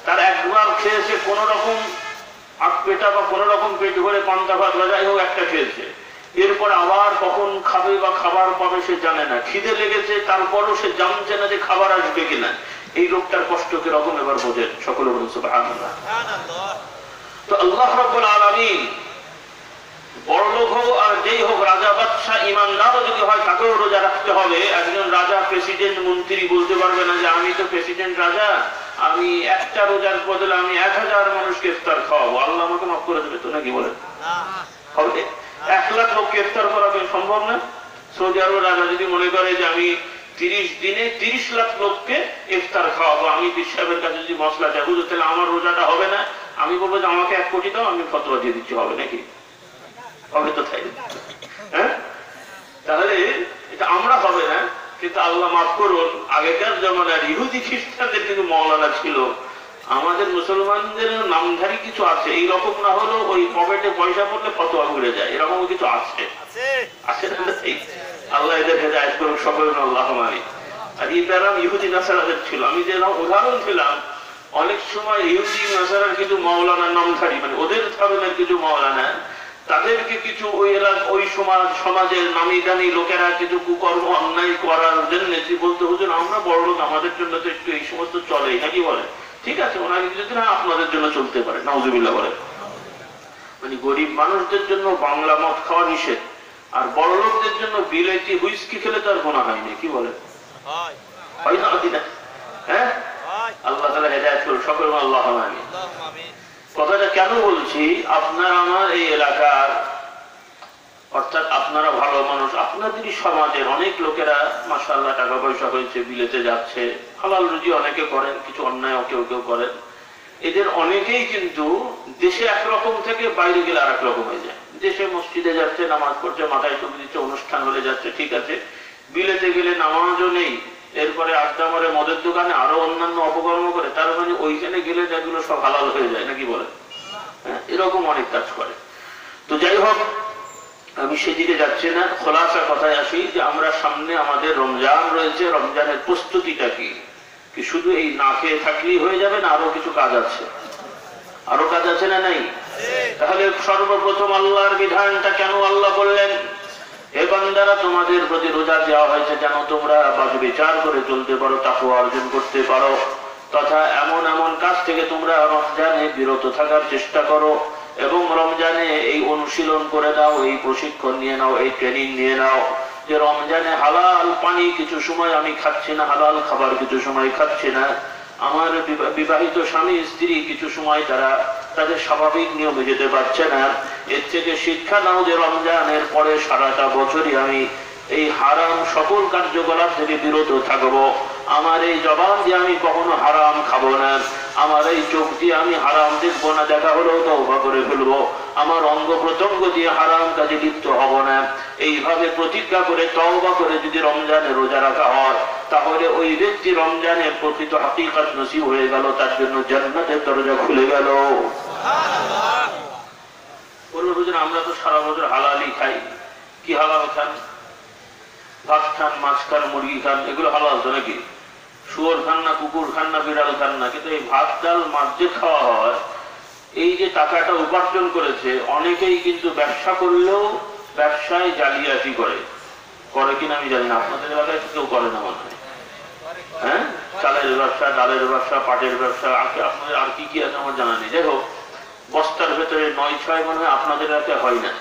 তার একবার খেয়েছে কোন রকম আট পেটা বা কোন রকম পেট ভরে পান্তা ভাত বা যাই হোক একটা খেয়েছে, এরপর আবার কখন খাবে বা খাবার পাবে সে জানে না। খিদে লেগেছে, তারপরও সে জানছে না যে খাবার আসবে কিনা। এই লোকটার কষ্ট কিরকম এবার বোঝেন, সকলে বলুন সুবহানাল্লাহ। তো আল্লাহ রাব্বুল আলামিন বড় লোক হোক আর যেই হোক, রাজা বাদশা ইমানদারও যদি হয়, তাকেও রোজা রাখতে হবে। একজন রাজা, প্রেসিডেন্ট, মন্ত্রী বলতে পারবে না যে আমি তো প্রেসিডেন্ট রাজা, আমি একটা রোজার বদলে আমি 1000 মানুষকে ইফতার খাওয়াবো, আল্লাহ আমাকে মাফ করে দেবে তো, নাকি বলেন? হবে 1 লাখ লোককে ইফতার করাবে সম্ভব না? সৌদি আরব রাজা যদি মনে করে যে আমি 30 দিনে 30 লাখ লোককে ইফতার খাওয়াবো, আমি পীর সাহেবের কাছে যদি মশলা চাই, বুঝো তাহলে আমার রোজাটা হবে না। আমি বলবো যে আমাকে 1 কোটি দাও, আমি ফতোয়া দিয়ে দিচ্ছি, হবে নাকি? হবে তো, তাই? হ্যাঁ, তাহলে এটা আমরা হবে না। কিন্তু আল্লাহ মাফ করুন, আগেকার জমানার ইহুদি খ্রিস্টানদের কিন্তু মওলানা ছিল। আমাদের মুসলমানদের নামধারী কিছু আছে, এইরকম না হলেও ওই পকেটে পয়সা পড়লে ফতোয়া ঘুরে যায়, এরকম কিছু আছে, আছে না? আল্লাহ এদের হেদায়েত করুন, সকলে আল্লাহুম্মা আমিন। আর এই প্যারাম ইহুদি নাসারাদের ছিল। আমি যে উদাহরণ দিলাম, অনেক সময় ইহুদি নাসারার কিছু মাওলানা নামধারী, মানে ওদের ধরনের কিছু মাওলানা, তাদেরকে কিছু ওই এলাকা ওই সমাজের নামি দামি লোকেরা কিছু কুকর্ম অন্যায় করার জন্য বলতে হুজুর আমরা বড় লোক, আমাদের জন্য তো একটু এই সমস্ত চলে নাকি বলে, ঠিক আছে ওনাকে যদি না আপনাদের জন্য চলতে পারে, নাউজুবিল্লাহ বলে। মানে গরিব মানুষদের জন্য বাংলা মদ খাওয়া নিষেধ, আর বড় লোকদের জন্য বিলাইতি হুইস্কি খেলে তার গোনা হয়নি, কি বলে হয় না? হ্যাঁ, আল্লাহ তাআলা হেদায়েত করুন, সকলে আল্লাহুম্মা আমিন। কথাটা কেন বলছি, আপনার আমার এই এলাকার, অর্থাৎ আপনারা ভালো মানুষ, আপনাদেরই সমাজের অনেক লোকেরা মাশাআল্লাহ টাকা পয়সা হয়েছে, বিলেতে যাচ্ছে, হালাল রুজি অনেকে করেন, কিছু অন্যায় কেউ কেউ করেন। এদের অনেকেই কিন্তু দেশে একরকম থেকে বাইরে গেলে আর এক রকম হয়ে যায়। দেশে মসজিদে যাচ্ছে, নামাজ পড়ছে, মাথায় টুপি দিচ্ছে, অনুষ্ঠান হলে যাচ্ছে, ঠিক আছে। বিলেতে গেলে নামাজও নেই, এরপরে আড্ডা মারে, মদের দোকানে আরো অন্যান্য অপকর্ম করে, তার মানে ওইখানে গেলে যেগুলো সব হালাল হয়ে যায় নাকি বলে, হ্যাঁ, এরকম অনেক কাজ করে। তো যাই হোক, আমি সেদিকে যাচ্ছি না, খোলাসা কথায় আসি যে আমরা সামনে আমাদের রমজান রয়েছে। রমজানের প্রস্তুতিটা কি? কি শুধু এই না খেয়ে থাকলেই হয়ে যাবে না, আরো কিছু কাজ আছে? আরো কাজ আছে না নাই? তাহলে সর্বপ্রথম আল্লাহর বিধানটা কেন আল্লাহ বললেন, হে বান্দারা তোমাদের প্রতি রোজা দেওয়া হয়েছে যেন তোমরা বিচার করে চলতে পারো, তাকওয়া অর্জন করতে পারো, তথা এমন এমন কাজ থেকে তোমরা রমজানে বিরত থাকার চেষ্টা করো, এবং রমজানে এই অনুশীলন করে নাও, এই প্রশিক্ষণ নিয়ে নাও, এই ট্রেনিং নিয়ে নাও যে রমজানে হালাল পানি কিছু সময় আমি খাচ্ছি না, হালাল খাবার কিছু সময় খাচ্ছি না, আমার বিবাহিত স্বামী স্ত্রী কিছু সময় তারা তাদের স্বাভাবিক নিয়মে যেতে পারছে না। এর থেকে শিক্ষা নাও যে রমজানের পরে সারাটা বছরই আমি এই হারাম সকল কার্যকলাপ থেকে বিরত থাকবো। আমার এই জবান দিয়ে আমি কখনো হারাম খাবো না, আমার এই চোখ দিয়ে আমি হারাম দেখবো না, দেখা হলেও তওবা করে ফেলবো, আমার অঙ্গ প্রত্যঙ্গ দিয়ে হারাম কাজে লিপ্ত হব না। এইভাবে প্রতিজ্ঞা করে তওবা করে যদি রমজানে রোজা রাখা হয়, তাহলে ওই ব্যক্তি রমজানের প্রকৃত হাকিকত নসিব হয়ে গেল, তার জন্য জান্নাতের দরজা খুলে গেল। আমরা তো সারা বছর হালালই খাই। কি হালাল খান? ভাত খান, মাছ খান, মুরগি খান, এগুলো হালাল তো নাকি? শুয়োর খান না, কুকুর খান না, বিড়াল খান না, কিন্তু এই ভাত ডাল মাছ যে খাওয়া হয়, এই যে টাকাটা উপার্জন করেছে, অনেকেই কিন্তু ব্যবসা করলেও ব্যবসায় জালিয়াতি করে কিনা আমি জানি না, আপনাদের এলাকায় কেউ করে না মনে হয়। হ্যাঁ, চালের ব্যবসা, ডালের ব্যবসা, পাটের ব্যবসা, আপনাদের আর কি কি আছে আমার জানা নেই। যাই হোক, বস্তার ভেতরে ৯-৬ মনে হয় আপনাদের এলাকায় হয় না,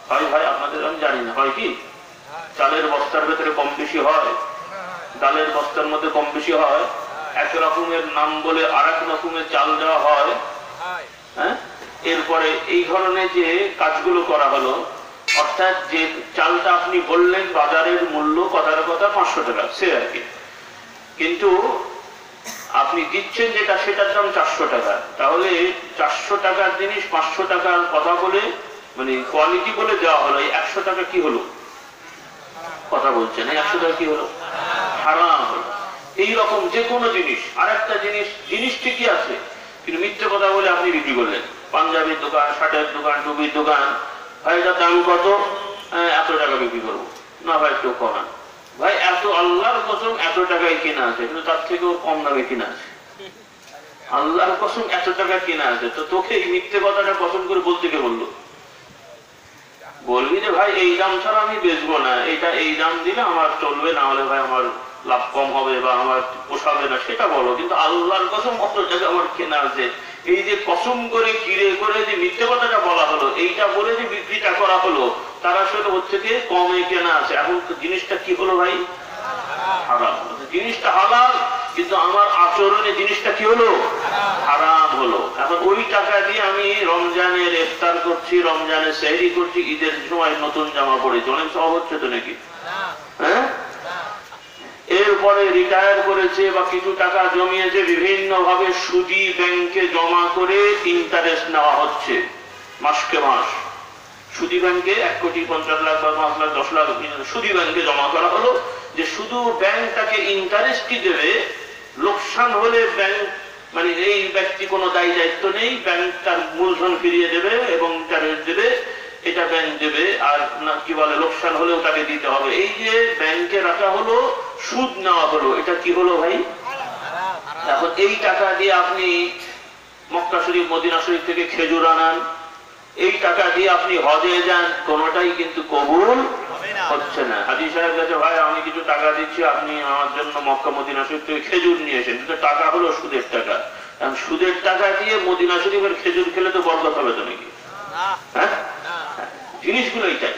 হয় ভাই আপনাদের আমি জানি না, হয় কি? চালের বস্তার ভেতরে কম বেশি হয়, ডালের বস্তার মধ্যে কম বেশি হয়, এক রকমের নাম বলে আর এক রকমের চাল দেওয়া হয়। হ্যাঁ, এরপরে এই ধরনের যে কাজগুলো করা হলো, অর্থাৎ যে চালটা আপনি বললেন বাজারের মূল্য কথার কথা 500 টাকা, সে আর কি, কিন্তু আপনি দিচ্ছেন যেটা সেটার দাম 400 টাকা। তাহলে 400 টাকার জিনিস 500 টাকার কথা বলে, মানে কোয়ালিটি বলে দেওয়া হলো, এই 100 টাকা কি হলো? কথা বলছেন, 100 টাকা কি হলো? হারাম হলো। এইরকম যে কোনো জিনিস, আর একটা জিনিস ঠিকই আছে, কিন্তু মিথ্যে কথা বলে আপনি বিক্রি করলেন। পাঞ্জাবির দোকান, শার্টের দোকান, টুপির দোকান, ভাই এটার দাম কত? 100 টাকা বিক্রি করবো না ভাই, একটু কমান ভাই, এত আল্লাহর কসম 100 টাকায় কেনা আছে, কিন্তু তার থেকেও কম দামে কিনা আছে। আল্লাহর কসম 100 টাকা কেনা আছে, তো তোকে এই মিথ্যে কথাটা কসম করে বলতে কে বললো? বলবি যে ভাই এই দাম ছাড়া আমি বেচবো না, এটা এই দাম দিলে আমার চলবে, না হলে ভাই আমার লাভ কম হবে বা আমার পোষাবে না, সেটা বলো। কিন্তু আল্লাহর কসম কত টাকা আমার কেনা আছে, এই যে কসম করে কিরে করে যে মিথ্যে কথাটা বলা হলো, এইটা বলে যে বিক্রিটা করা হলো, তার আসলে ওর থেকে কমে কেনা আছে। এখন জিনিসটা কি হলো ভাই? হারাম। জিনিসটা হালাল, কিন্তু আমার আচরণে জিনিসটা কি হলো? হারাম হলো। এখন ওই টাকা দিয়ে আমি রমজানের ইফতার করছি, রমজানের সেহরি করছি, ঈদের সময় নতুন জামা পড়েছি, অনেক সব হচ্ছে তো নাকি? হ্যাঁ, এরপরে রিটায়ার করেছে বা কিছু টাকা জমিয়েছে, বিভিন্ন ভাবে সুদি ব্যাংকে জমা করে ইন্টারেস্ট নেওয়া হচ্ছে মাসকে মাস। সুদি ব্যাংকে 1,50,00,000 বা 5 লাখ 10 লাখ সুদি ব্যাংকে জমা করা হলো, যে শুধু ব্যাংক তাকে ইন্টারেস্টই দেবে, লোকসান হলে ব্যাংক মানে এই ব্যক্তি কোনো দায়ী দায়িত্ব নেই, ব্যাংক তার মূলধন ফিরিয়ে দেবে এবং ইন্টারেস্ট দেবে, এটা ব্যাংক দেবে, আর কি বলে লোকসান হলেও তাকে দিতে হবে। এই যে ব্যাংকে রাখা হলো, সুদ নেওয়া হলো, এটা কি হলো ভাই? এখন এই টাকা দিয়ে আপনি মক্কা শরীফ মদিনা শরীফ থেকে খেজুর আনান, এই টাকা দিয়ে আপনি হজে যান, কোনোটাই কিন্তু কবুল হচ্ছে না। হাজী সাহেব কাছে, ভাই আমি কিছু টাকা দিচ্ছি, আপনি আমার জন্য মক্কা মদিনা শরীফ থেকে খেজুর নিয়ে এসেন। কিন্তু টাকা হলো সুদের টাকা। কারণ সুদের টাকা দিয়ে মদিনা শরীফের খেজুর খেলে তো বরকত হবে তো নাকি? হ্যাঁ, জিনিসগুলো এইটাই।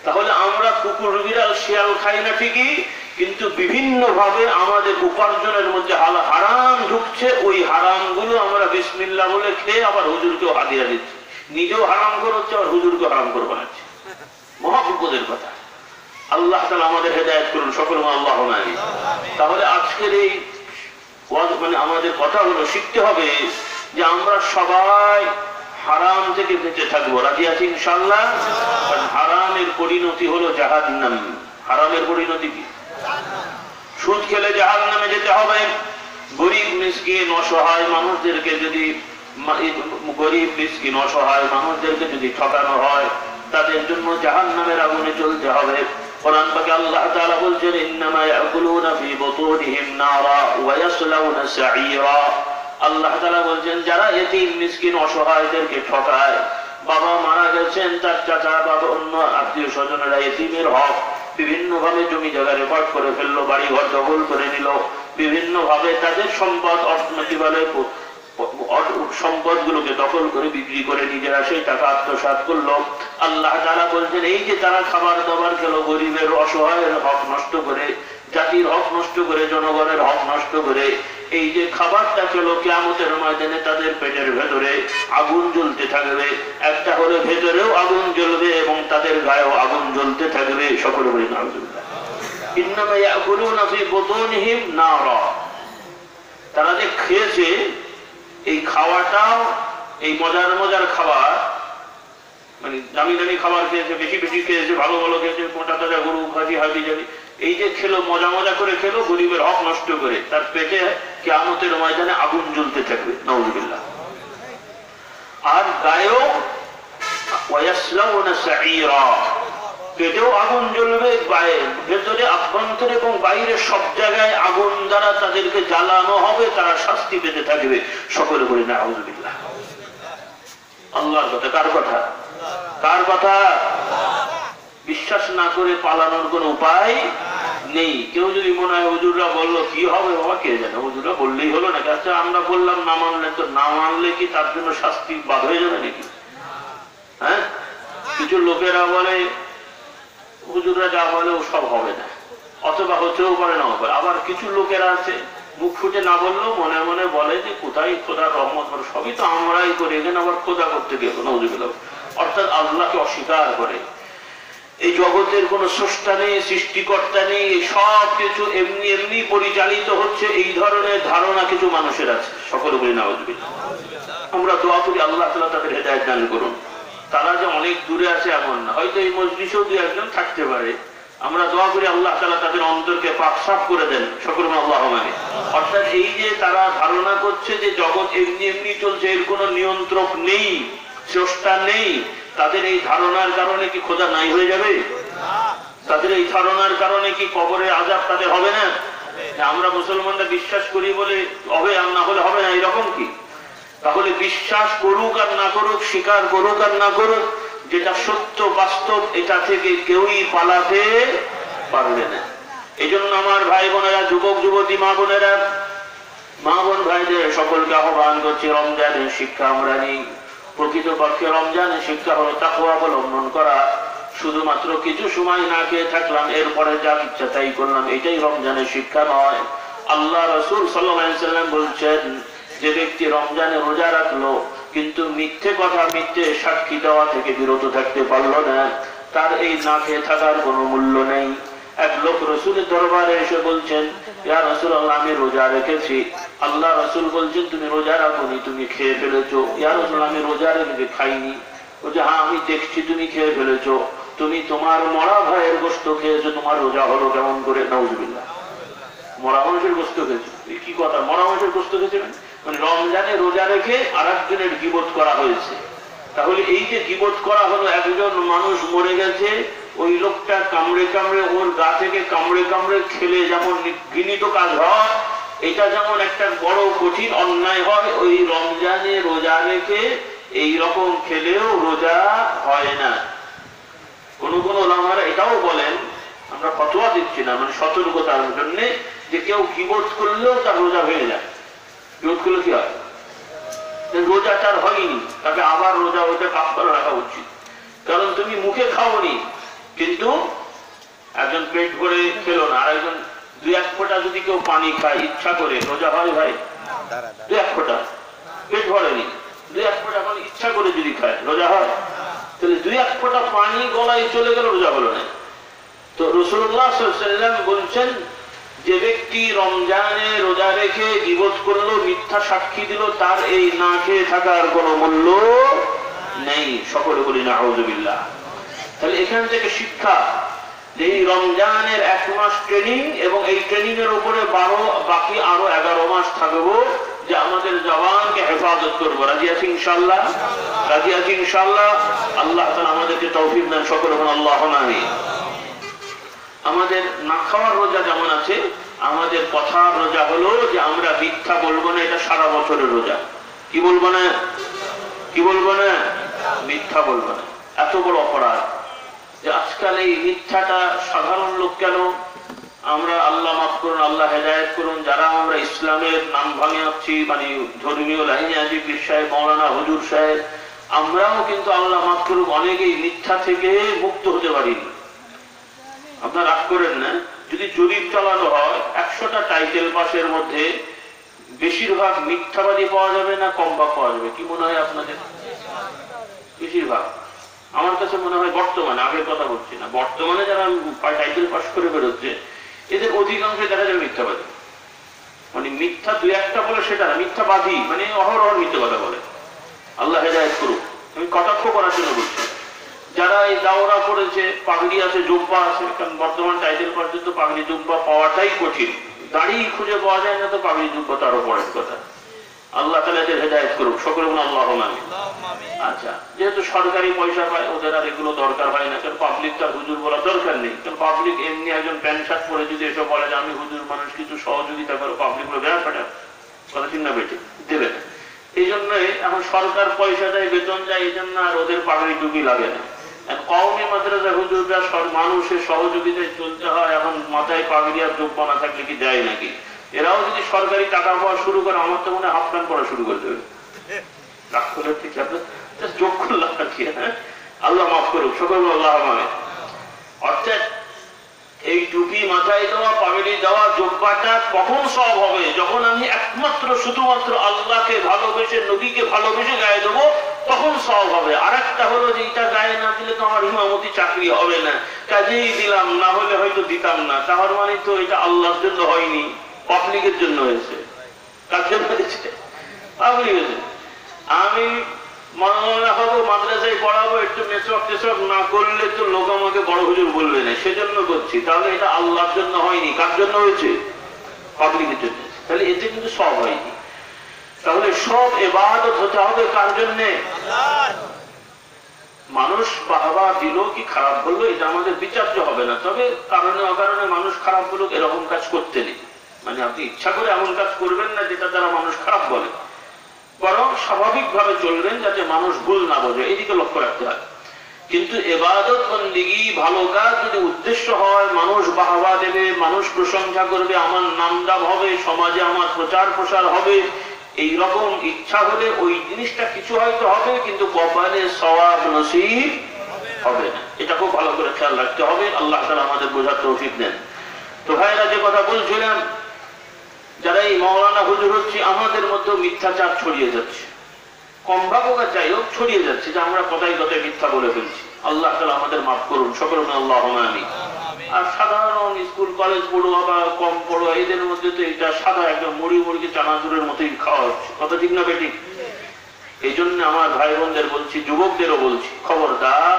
তাহলে আমরা কুকুর বিড়াল শিয়াল খাই না ঠিকই, কিন্তু বিভিন্ন ভাবে আমাদের উপার্জনের মধ্যে হারাম ঢুকছে। ওই হারাম গুলো আমরা বিসমিল্লাহ বলে খেয়ে আবার হুজুরকেও হাদিয়া দিচ্ছি, নিজেও হারাম করে হচ্ছে, আবার হুজুরকে হারাম করে বানাচ্ছি। মহা বিপদের কথা। আল্লাহ তাআলা আমাদের হেদায়েত করুন, সকল আল্লাহুম্মা আমিন। তাহলে আজকের এই মানে আমাদের কথা হলো, শিখতে হবে যে আমরা সবাই হারাম থেকে বেঁচে থাকবো। রাজি আছি ইনশাআল্লাহ? কারণ হারামের পরিণতি হলো জাহান্নাম। হারামের পরিণতি কি? সুদ খেলে জাহান্নামে যেতে হবে। গরিব মিসকিন অসহায় মানুষদেরকে যদি ঠকানো হয়, তাদের জন্য জাহান্নামের আগুনে চলতে হবে। কোরআন পাকে আল্লাহ তাআলা বলছেন, ইন্নামা ইয়াকুলুনা ফি বুতুনিহিম নারা ওয়া ইয়াসলাউনা সাঈরা। আল্লাহ তাআলা বলছেন, যারা এতিম মিসকিন অসহায়দেরকে ঠকায়, বাবা মারা গেছেন, তার চাচা বাবা অন্য আত্মীয় স্বজনেরা এতিমের হক বিভিন্ন ভাবে জমি জায়গা রেকর্ড করে ফেললো, বাড়ি ঘর দখল করে নিল, বিভিন্ন ভাবে তাদের সম্পদ অর্থনীতি বলে সম্পদ গুলোকে দখল করে বিক্রি করে নিজেরা সেই টাকা আত্মসাৎ করলো। আল্লাহ তাআলা বলছেন, এই যে তারা খাবার দাবার খেলো, গরিবের অসহায়ের হক নষ্ট করে, জাতির হক নষ্ট করে, জনগণের হক নষ্ট করে, এই যে খাবারটা খেলো, কিয়ামতের ময়দানে তাদের পেটের ভেতরে আগুন জ্বলতে থাকবে। একটা হলে ভেতরেও আগুন জ্বলবে এবং তাদের গায়েও আগুন জ্বলতে থাকবে। সকলে বলি নাউযুবিল্লাহ। ইন্নামা ইয়াকুলুনা ফি বুতুনিহিম নারা। তারা যে খেয়েছে, এই খাওয়াটাও, এই মজার মজার খাবার, মানে দামি দামি খাবার খেয়েছে, বেশি বেশি খেয়েছে, ভালো ভালো খেয়েছে, মোটা তাজা গরু ভাজি হাবি যাবি, এই যে খেলো, মজা মজা করে খেলো, গরিবের হক নষ্ট করে, তার পেটে কিয়ামতের ময়দানে আগুন জ্বলতে থাকবে। নাউযুবিল্লাহ। আর গায়েও ওয়ায়াসলাউনা সাঈরা, পেটেও আগুন জ্বলবে, ভেতরে আভ্যন্তরে এবং বাইরে সব জায়গায় আগুন দ্বারা তাদেরকে জ্বালানো হবে, তারা শাস্তি পেতে থাকবে। সকলে বলি নাউযুবিল্লাহ। আল্লাহর কথা। কার কথা? কার কথা? বিশ্বাস না করে পালানোর কোন উপায় নেই। কেউ যদি মনে হয় হুজুররা বললো কি হবে, বাবা কে জানে, হুজুররা বললেই হলো নাকি? আচ্ছা আমরা বললাম, না মানলে তো, না মানলে কি তার জন্য শাস্তি বাদ হয়ে যাবে নাকি? হ্যাঁ, কিছু লোকেরা বলে হুজুররা যা বলে ও সব হবে না, অথবা হতেও পারে না পারে। আবার কিছু লোকেরা আছে, মুখ ফুটে না বললেও মনে মনে বলে যে কোথায় খোদার রহমত, সবই তো আমরাই করি, এখানে আবার খোদা করতে গিয়ে নাউযুবিল্লাহ। অর্থাৎ আল্লাহকে অস্বীকার করে। এই জগতের কোন স্রষ্টা নেই, সৃষ্টিকর্তা নেই, সব কিছু এমনি এমনি পরিচালিত হচ্ছে, এই ধরনের ধারণা কিছু মানুষের আছে। সকলে বলি নাউযুবিল্লাহ। আমরা দোয়া করি আল্লাহ তাআলা তাদের হেদায়েত দান করুন। তারা যে অনেক দূরে আছে এমন না, হয়তো এই মজলিসেও দুই একজন থাকতে পারে। আমরা দোয়া করি আল্লাহ তাআলা তাদের অন্তরকে পাক সাফ করে দেন। সকলে আল্লাহুম্মা আমিন। অর্থাৎ এই যে তারা ধারণা করছে যে জগৎ এমনি এমনি চলছে, এর কোনো নিয়ন্ত্রক নেই, স্রষ্টা নেই, তাদের এই ধারণার কারণে কি খোদা নাই হয়ে যাবে? তাদের এই ধারণার কারণে কি কবরে আযাব তাদের হবে না? আমরা মুসলমানরা বিশ্বাস করি বলে হবে, আর না হলে হবে না, এরকম কি? তাহলে বিশ্বাস করুক আর না করুক, স্বীকার করুক আর না করুক, যেটা সত্য বাস্তব, এটা থেকে কেউই পালাতে পারবে না। এই জন্য আমার ভাই বোনেরা, যুবক যুবতী মা বোনেরা, মা বোন ভাইদের সকলকে আহ্বান করছি, রমজানের শিক্ষা আমরা নিই। প্রকৃতপক্ষে রমজানের শিক্ষা হলো তাকওয়া অবলম্বন করা। শুধুমাত্র কিছু সময় না খেয়ে থাকলাম, এরপরে যা ইচ্ছা তাই করলাম, এটাই রমজানের শিক্ষা নয়। আল্লাহ রাসূল সাল্লাল্লাহু আলাইহি ওয়াসাল্লাম বলছেন, যে ব্যক্তি রমজানে রোজা রাখলো কিন্তু মিথ্যে কথা, মিথ্যে সাক্ষী দেওয়া থেকে বিরত থাকতে পারলো না, তার এই না খেয়ে থাকার কোনো মূল্য নেই। এক লোক রাসূলের দরবারে এসে বলছেন, ইয়া রাসূলুল্লাহ, আমি রোজা রেখেছি। আল্লাহ রাসূল বলছেন, তুমি রোজা রাখোনি, তুমি খেয়ে ফেলেছো। ইয়া রাসূলুল্লাহ, আমি রোজা রেখে খাইনি। বলছে, হ্যাঁ আমি দেখছি তুমি খেয়ে ফেলেছো, তুমি তোমার মরা ভাইয়ের গোশত খেয়েছো, তোমার রোজা হলো কেমন করে? নাউযুবিল্লাহ। মরা মানুষের গোশত খেয়েছো, কি কথা? মরা মানুষের গোশত খেয়েছে মানে রমজানে রোজা রেখে আর একজনের গীবত করা হয়েছে। তাহলে এই যে গীবত করা হলো, একজন মানুষ মরে গেছে, ওই লোকটা কামড়ে কামড়ে ওর গা থেকে কামড়ে কামড়ে খেলে যেমন ঘৃণিত কাজ হয়, এটা যেমন একটা বড় কঠিন অন্যায় হয়, ওই রমজানে রোজা রেখে এই রকম খেলেও রোজা হয় না। কোন কোন ওলামারা এটাও বলেন, আমরা ফতোয়া দিচ্ছি না, মানে সতর্কতার জন্য, যে কেউ গীবত করলেও তার রোজা হয়ে যায়। গীবত করলে কি হয়? রোজা তার হয়নি, তাকে আবার রোজা ওইটা কাফারা রাখা উচিত। কারণ তুমি মুখে খাওনি, কিন্তু একজন পেট ভরে খেলো না, আর একজন 2-1 ফোঁটা যদি কেউ পানি খায় ইচ্ছা করে, রোজা হয় ভাই? 2-1 ফোঁটা পেট ভরেনি, 2-1 ফোঁটা পানি ইচ্ছা করে যদি খায়, রোজা হয়? তাহলে 2-1 ফোঁটা পানি গলায় চলে গেল, রোজা হলো না। তো রাসূলুল্লাহ সাল্লাল্লাহু আলাইহি ওয়াসাল্লাম বলছেন, যে ব্যক্তি রমজানে রোজা রেখে গীবত করলো, মিথ্যা সাক্ষী দিল, তার এই না খেয়ে থাকার কোনো মূল্য নেই। সকলে বলি নাউযুবিল্লাহ। তাহলে এখান থেকে শিক্ষা, যে এই রমজানের 1 মাস ট্রেনিং, এবং এই ট্রেনিং এর উপরে বাকি আরো 11 মাস থাকবো, যে আমাদের জওয়ানকে হেফাজত করবো। রাজি আছি ইনশাআল্লাহ? রাজি আছি ইনশাআল্লাহ? আল্লাহ তাআলা আমাদেরকে তৌফিক দেন, সকলে বলুন আল্লাহুম্মা আমিন। আমাদের না খাওয়ার রোজা যেমন আছে, আমাদের কথার রোজা হলো যে আমরা মিথ্যা বলবো না, এটা সারা বছরের রোজা। কি বলবো না? কি বলবো না? মিথ্যা বলবো না। এত বড় অপরাধ যে আজকাল এই মিথ্যাটা সাধারণ লোক কেন, আমরা আল্লাহ মাফ করুন, আল্লাহ হেদায়েত করুন, যারা আমরা ইসলামের নাম ভাঙে আছি, মানে ধর্মীয় লাইনে আছি, পীর সাহেব, মাওলানা, হুজুর সাহেব, আমরাও কিন্তু আল্লাহ মাফ করুন অনেকেই মিথ্যা থেকে মুক্ত হতে পারিনি। আপনার রাগ করেন না, যদি জরিপ চালানো হয় 100টা টাইটেল পাসের মধ্যে বেশিরভাগ মিথ্যাবাদী পাওয়া যাবে না কম ভাগ পাওয়া যাবে? কি মনে হয় আপনাদের? বেশিরভাগ। আমার কাছে মনে হয় বর্তমানে, আগের কথা বলছি না, বর্তমানে যারা টাইটেল পাস করে বেরোচ্ছে, এদের অধিকাংশ দেখা যাবে মিথ্যাবাদী। মানে মিথ্যা 2-1টা বলে সেটা না, মিথ্যাবাদী মানে অহরহ মিথ্যা কথা বলে। আল্লাহ হেদায়েত করুক। আমি কটাক্ষ করার জন্য বলছি। যারা এই দাওরা করেছে, পাগড়ি আছে, জুব্বা আছে, কারণ বর্তমান টাইটেল পর্যন্ত পাগড়ি জুব্বা পাওয়াটাই কঠিন, দাড়ি খুঁজে পাওয়া যায় না, তো পাগড়ি জুব্বা তো আরো পরের কথা। আল্লাহ তাআলা এদের হেদায়েত করুক, সকলে বলুন আল্লাহুম্মা আমিন। আচ্ছা, যেহেতু সরকারি পয়সা পায়, ওদের আর এগুলো দরকার হয় না, কারণ পাবলিক তার হুজুর বলা দরকার নেই। কারণ পাবলিক এমনি একজন প্যান্ট শার্ট পরে যদি এসব বলে যে আমি হুজুর মানুষ, কিছু সহযোগিতা করো, পাবলিক গুলো বেড়া ফাটা কথা ঠিক না বেটে দেবে না। এই জন্য এখন সরকার পয়সা দেয়, বেতন যায়, এই জন্য আর ওদের পাগড়ি টুপি লাগে না। কওমি মাদ্রাসা হুজুররা মানুষের সহযোগিতায় চলতে হয়, এখন মাথায় পাগড়ি আর জুব্বা না থাকলে কি যায় নাকি? এরাও যদি সরকারি টাকা পাওয়া শুরু করে, আমার তো মনে হয় হাফ প্যান্ট পরা শুরু করে দেবে। রাগ করে ঠিক আছে, যোগ করলাম আর কি। আল্লাহ মাফ করুক, সকল আল্লাহ মানে। অর্থাৎ এই টুপি মাথায় দেওয়া, পাগড়ি দেওয়া, জুব্বাটা কখন সওয়াব হবে? যখন আমি একমাত্র শুধুমাত্র আল্লাহকে ভালোবেসে, নবীকে ভালোবেসে গায়ে দেবো, তখন সওয়াব হবে। আর একটা হলো যে এটা গায়ে না দিলে তো আমার ইমামতি চাকরি হবে না, কাজেই দিলাম, না হলে হয়তো দিতাম না। তার মানে তো এটা আল্লাহর জন্য হয়নি, পাবলিকের জন্য হয়েছে। কার জন্য হয়েছে? পাবলিকের জন্য। আমি মনে হবো, মাদ্রাসায় পড়াবো, একটু মেসওয়াক টেসওয়াক না করলে তো লোক আমাকে বড় হুজুর বলবে না, সেজন্য করছি। তাহলে এটা আল্লাহর জন্য হয়নি, কার জন্য হয়েছে? পাবলিকের জন্য। তাহলে এতে কিন্তু সব হয়নি। তাহলে সব ইবাদত হতে হবে কার জন্যে? মানুষ বাহবা দিল কি খারাপ বললো এটা আমাদের বিচার্য হবে না। তবে কারণে অকারণে মানুষ খারাপ বলুক, এরকম কাজ করতে নেই। মানে আপনি ইচ্ছা করে এমন কাজ করবেন না যেটা দ্বারা মানুষ খারাপ বলে, বরং স্বাভাবিক ভাবে চলবেন যাতে মানুষ ভুল না বোঝে, এইদিকে লক্ষ্য রাখতে হয়। কিন্তু ইবাদত বন্দেগী, ভালো কাজ যদি উদ্দেশ্য হয় মানুষ বাহবা দেবে, মানুষ প্রশংসা করবে, আমার নামডাম হবে, সমাজে আমার প্রচার প্রসার হবে, এই রকম ইচ্ছা হলে ওই জিনিসটা কিছু হয়তো হবে, কিন্তু কপালে সওয়াব নসিব হবে না। এটা খুব ভালো করে খেয়াল রাখতে হবে। আল্লাহ তাআলা আমাদের বোঝার তৌফিক দেন। তো ভাইরা, যে কথা বলছিলাম, যারা এই মাওলানা হুজুর হচ্ছে, আমাদের মধ্যে মিথ্যাচার ছড়িয়ে যাচ্ছে, কম ভাগ হোক যাই হোক ছড়িয়ে যাচ্ছে, যে আমরা কথায় কথায় মিথ্যা বলে ফেলছি। আল্লাহ তাআলা আমাদের মাফ করুন, সকলে আল্লাহুম্মা আমিন। আর সাধারণ স্কুল কলেজ পড়ুয়া বা কম পড়ুয়া, এদের মধ্যে তো এটা সাদা একদম মুড়ি মুড়িকে চানাচুরের মতোই খাওয়া হচ্ছে, কথা ঠিক না বেঠিক? এই জন্য আমার ভাই বোনদের বলছি, যুবকদেরও বলছি, খবরদার,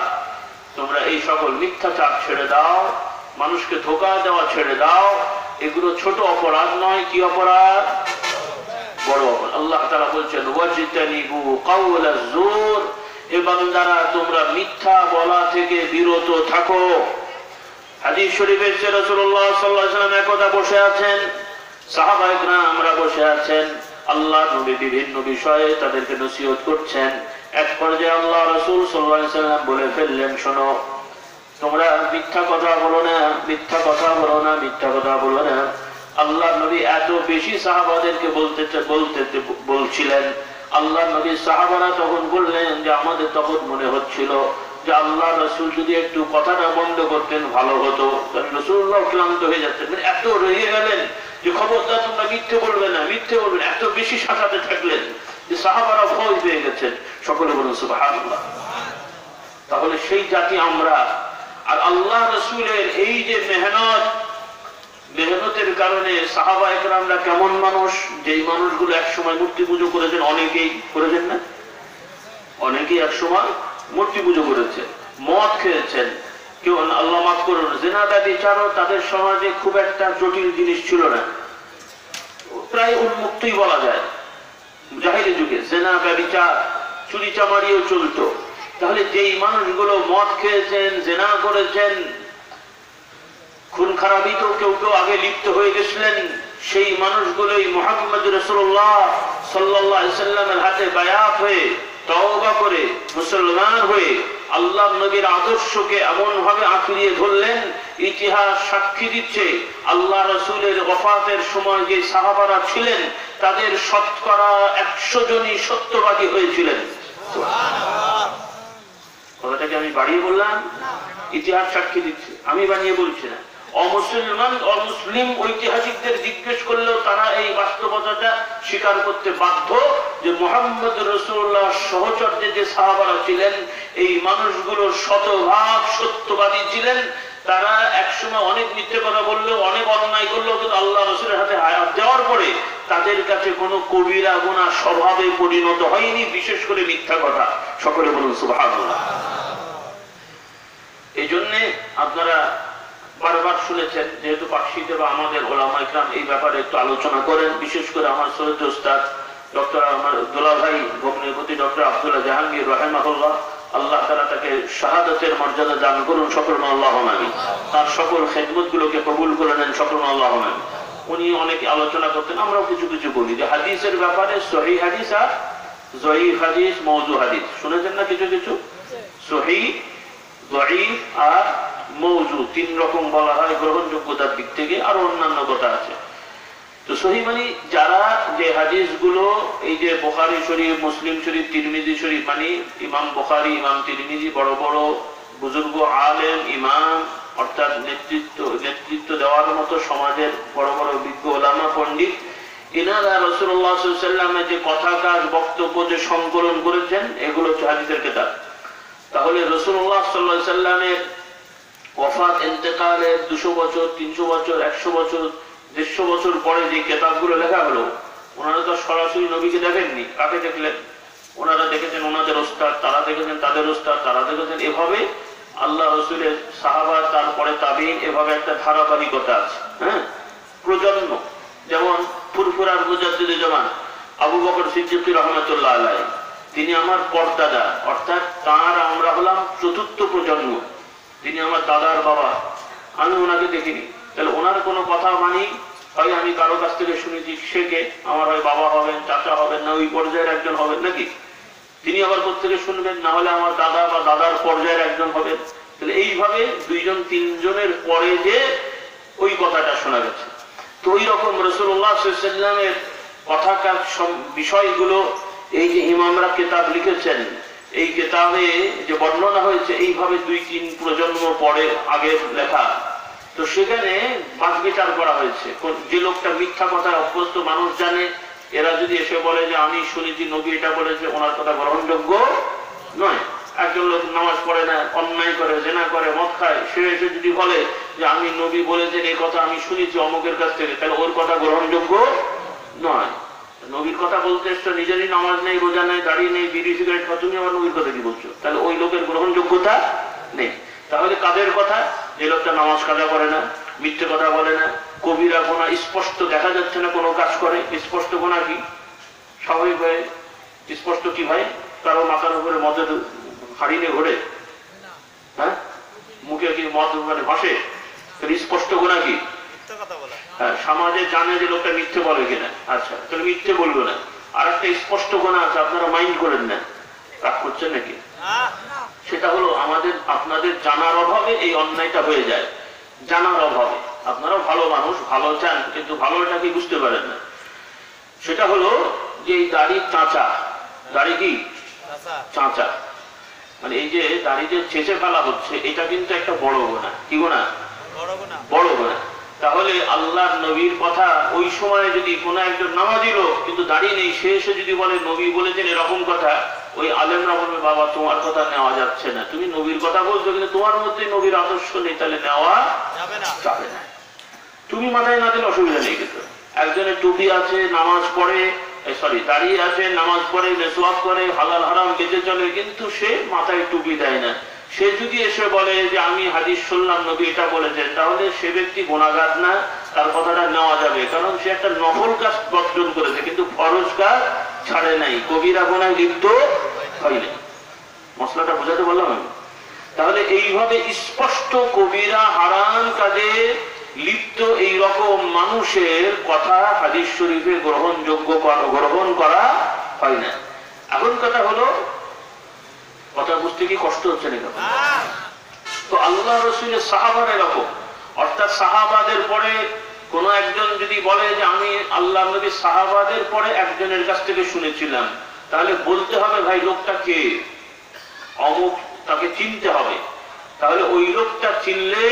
তোমরা এই সকল মিথ্যাচার ছেড়ে দাও, মানুষকে ধোঁকা দেওয়া ছেড়ে দাও। এগুলো ছোট অপরাধ নয়, কি অপরাধ? বড় অপরাধ। আল্লাহ তাআলা বলছেন, ওয়াজতানিবু কাওলাজ জুর, হে বান্দারা তোমরা মিথ্যা বলা থেকে বিরত থাকো। হাদিস শরীফে রাসূলুল্লাহ সাল্লাল্লাহু আলাইহি ওয়াসাল্লাম একদা বসে আছেন, সাহাবায়ে কেরামরা বসে আছেন, আল্লাহর নবী বিভিন্ন বিষয়ে তাদেরকে নসিহত করছেন। এক পর্যায়ে আল্লাহ রাসূল সাল্লাল্লাহু আলাইহি ওয়াসাল্লাম বলে ফেললেন, শোনো তোমরা মিথ্যা কথা বলো না, মিথ্যা কথা বলো না, মিথ্যা কথা বলো না। আল্লাহর নবী এত বেশি সাহাবাদেরকে বলছিলেন, আল্লাহর নবী সাহাবারা তখন বললেন যে আমাদের তখন মনে হচ্ছিল যে আল্লাহ রাসূল যদি একটু কথাটা বন্ধ করতেন ভালো হতো। রাসূলুল্লাহ ক্লান্ত হয়ে যাচ্ছেন, এত রেগে গেলেন যে খবরদার তোমরা মিথ্যে বলবে না, মিথ্যে বলবে না, এত বেশি শাসাতে থাকলেন যে সাহাবারা ভয় পেয়ে গেছেন। সকলে বলুন সুবহানাল্লাহ। তাহলে সেই জাতি আমরা। আর আল্লাহ রাসূলের এই যে মেহনতের কারণে সাহাবায়ে কেরামরা কেমন মানুষ, যেই মানুষগুলো একসময় মূর্তি পুজো করেছেন, অনেকেই করেছেন না, অনেকেই একসময় মূর্তি পুজো করেছেন, মদ খেয়েছেন, কেউ আল্লাহ মাফ করুন জিনা ব্যভিচারও তাদের সমাজে খুব একটা জটিল জিনিস ছিল না, প্রায় উন্মুক্তই বলা যায়। জাহেলি যুগে জিনা ব্যভিচার চুরি চামারিও চলতো। তাহলে যেই মানুষগুলো মদ খেয়েছেন, জিনা করেছেন, খুন খারাপি তো কেউ কেউ আগে লিপ্ত হয়ে গেছিলেন, সেই মানুষগুলোই মুহাম্মদ রাসূলুল্লাহ সাল্লাল্লাহু আলাইহি ওয়াসাল্লামের হাতে বায়াত হয়ে তওবা করে মুসলমান হয়ে আল্লাহর নবীর আদর্শকে এমন ভাবে আঁকড়িয়ে ধরলেন, ইতিহাস সাক্ষী দিচ্ছে আল্লাহ রাসূলের ওফাতের সময় যে সাহাবারা ছিলেন তাদের শতকরা 100 জনই সত্যবাদী হয়েছিলেন। সুবহানাল্লাহ। কথাটাকে আমি বাড়িয়ে বললাম? ইতিহাস সাক্ষী দিচ্ছে, আমি বানিয়ে বলছি না। অমুসলিম ঐতিহাসিকদের জিজ্ঞেস করলেও তারা এই বাস্তবতাটা স্বীকার করতে বাধ্য যে মুহাম্মদ রাসূলুল্লাহ সহচর্যে যে সাহাবারা ছিলেন এই মানুষগুলো শতভাগ সত্যবাদী ছিলেন। তারা একসময় অনেক মিথ্যে কথা বললেও, অনেক অন্যায় করলেও, কিন্তু আল্লাহ রাসূলের হাতে হায়াত দেওয়ার পরে তাদের কাছে কোনো কবিরা গুনাহ স্বভাবে পরিণত হয়নি, বিশেষ করে মিথ্যা কথা। সকলে বলুন সুবহানাল্লাহ। এই জন্যে আপনারা বারবার শুনেছেন, যেহেতু পাকশিতে বা আমাদের ওলামায়ে কেরাম এই ব্যাপারে একটু আলোচনা করেন, বিশেষ করে আমার সৈয়দ উস্তাদ ডক্টর আমার দুলাভাই ভগ্নিপতি ডক্টর আব্দুল্লাহ জাহাঙ্গীর রাহিমাহুল্লাহ, আল্লাহ তাআলা তাকে শাহাদাতের মর্যাদা দান করুন, সকল আল্লাহুম্মা আমিন। তার সকল খেদমতগুলোকে কবুল করে নেন, সকল আল্লাহুম্মা আমিন। উনি অনেক আলোচনা করতেন, আমরাও কিছু কিছু বলি যে হাদিসের ব্যাপারে সহিহ হাদিস আর যঈফ হাদিস, মাওযু হাদিস শুনেছেন না? কিছু কিছু সহিহ, যঈফ আর মাওযু তিন রকম বলা হয় গ্রহণযোগ্যতার দিক থেকে, আর অন্যান্য কথা আছে। তো সহিহ মানে যারা যে হাদিসগুলো এই যে বুখারী শরীফ, মুসলিম শরীফ, তিরমিজি শরীফ, মানে ইমাম বুখারী, ইমাম তিরমিজি বড় বড় বুজুর্গ আলেম ইমাম, অর্থাৎ নেতৃত্ব দেওয়ার মতো সমাজের বড় বড় বিজ্ঞ ওলামা পণ্ডিত, এনারা রাসূলুল্লাহ সাল্লাল্লাহু আলাইহি ওয়াসাল্লামের যে কথা কাজ বক্তব্য যে সংকলন করেছেন এগুলো হচ্ছে হাদিসের কিতাব। তাহলে রাসূলুল্লাহ সাল্লাল্লাহু আলাইহি ওয়াসাল্লামের ওফাত ইন্তেকালের 200 বছর, 300 বছর, 100 বছর, 150 বছর পরে যে কিতাবগুলো লেখা হলো, ওনারা তো সরাসরি নবীকে দেখেননি। কাকে দেখলেন? ওনারা দেখেছেন ওনাদের ওস্তাদ, তারা দেখেছেন তাদের ওস্তাদ, তারা দেখেছেন, এভাবে আল্লাহ রাসূলের সাহাবা, তারপরে তাবিঈন, এভাবে একটা ধারাবাহিকতা আছে। হ্যাঁ, প্রজন্ম। যেমন ফুরফুরার মুজাদ্দিদে জামান আবু বকর সিদ্দিক রাহমাতুল্লাহ আলাইহি, তিনি আমার পরদাদা, অর্থাৎ তার আমরা হলাম চতুর্থ প্রজন্ম। তিনি আমার দাদার বাবা, আমি ওনাকে দেখিনি। তাহলে ওনার কোনো কথা মানি, হয় আমি কারো কাছ থেকে শুনেছি, শেখে আমার হয় বাবা হবেন, চাচা হবেন, না ওই পর্যায়ের একজন হবেন নাকি, তিনি আবার কোত্থেকে শুনবেন, না হলে আমার দাদা বা দাদার পর্যায়ের একজন হবেন। তাহলে এইভাবে 2জন 3জনের পরে যে ওই কথাটা শোনা গেছে। তো ওই রকম রাসূলুল্লাহ সাল্লাল্লাহু আলাইহি ওয়াসাল্লামের কথাকার বিষয়গুলো এই যে ইমামরা কিতাব লিখেছেন, এই কিতাবে যে বর্ণনা হয়েছে এইভাবে 2-3 প্রজন্ম পরে আগের লেখা। তো সেখানে বাছ বিচার করা হয়েছে। যে লোকটা মিথ্যা কথায় অভ্যস্ত, মানুষ জানে, এরা যদি এসে বলে যে আমি শুনেছি নবী এটা বলেছে, ওনার কথা গ্রহণযোগ্য নয়। একজন লোক নামাজ পড়ে না, অন্যায় করে, জিনা করে, মদ খায়, সে এসে যদি বলে যে আমি নবী বলেছেন এই কথা আমি শুনেছি অমুকের কাছ থেকে, তাহলে ওর কথা গ্রহণযোগ্য নয়। নবীর কথা বলতে এসছো, নিজেরই নামাজ নেই, রোজা নেই, দাড়ি নেই, বিড়ি সিগারেট খাও, তুমি আমার নবীর কথা কি বলছো? তাহলে ওই লোকের গ্রহণযোগ্যতা নেই। তাহলে কাদের কথা? যে লোকটা নামাজ কাজা করে না, মিথ্যে কথা বলে না, কবিরা গুনাহ স্পষ্ট দেখা যাচ্ছে না কোনো কাজ করে। স্পষ্ট গুনাহ কি? স্বাভাবিক ভাবে স্পষ্ট কি ভাই? কারো মাথার উপরে মদের হাড়ি নিয়ে ঘোরে? হ্যাঁ, মুখে কি মদ মানে ভাসে? স্পষ্ট গুনাহ কি? হ্যাঁ, সমাজে জানে যে লোকটা মিথ্যে বলে কিনা। আচ্ছা, তাহলে মিথ্যে বলবো না। আর একটা স্পষ্ট গুনাহ আছে, আপনারা মাইন্ড করেন না, রাগ করছেন নাকি? সেটা হলো আমাদের আপনাদের জানার অভাবে এই অন্যায়টা হয়ে যায়। জানার অভাবে আপনারা ভালো মানুষ, ভালো চান, কিন্তু ভালোটা কি বুঝতে পারেন না। সেটা হলো যে এই দাড়ি চাঁচা, দাড়ি কি চাঁচা, মানে এই যে দাড়ি যে ছেঁচে ফেলা হচ্ছে, এটা কিন্তু একটা বড় গুনাহ। কি গুনাহ? বড় গুনাহ। তাহলে আল্লাহর নবীর কথা ওই সময় যদি কোন একজন নামাজি লোক কিন্তু দাড়ি নেই, সে এসে যদি বলে নবী বলেছেন এরকম কথা, ওই আলেমরা বলবে বাবা তোমার কথা নেওয়া যাচ্ছে না, তুমি নবীর কথা বলছো কিন্তু তোমার মধ্যে নবীর আদর্শ নেই, তাহলে নেওয়া যাবে না। তুমি মাথায় না দিলে অসুবিধা নেই। কিন্তু একজনের টুপি আছে, নামাজ পড়ে, সরি দাঁড়িয়ে আছে, নামাজ পড়ে, মেসওয়াক করে, হালাল হারাম বেঁচে চলে, কিন্তু সে মাথায় টুপি দেয় না। সে যদি এসে বলে যে আমি হাদিস শুনলাম নবী এটা বলেছেন, তাহলে সে ব্যক্তি গুনাহগার না, তার কথাটা নেওয়া যাবে, কারণ সে একটা নফল কাজ বর্জন করেছে কিন্তু ফরজ কাজ ছাড়ে নাই, কবিরা গুনাহে লিপ্ত হয়নি। মশলাটা বোঝাতে বললাম আমি? তাহলে এইভাবে স্পষ্ট কবিরা হারাম কাজে লিপ্ত এই রকম মানুষের কথা হাদিস শরীফে গ্রহণ করা হয় না। এখন কথা হলো, কথা বুঝতে কি কষ্ট হচ্ছে না? তো আল্লাহ রাসূলের সাহাবারা এরকম, অর্থাৎ সাহাবাদের পরে কোন একজন যদি বলে যে আমি আল্লাহ নবীর সাহাবাদের পরে একজনের কাছ থেকে শুনেছিলাম, তাহলে বলতে হবে ভাই লোকটা কে, অমুক, তাকে চিনতে হবে। তাহলে ওই লোকটা চিনলে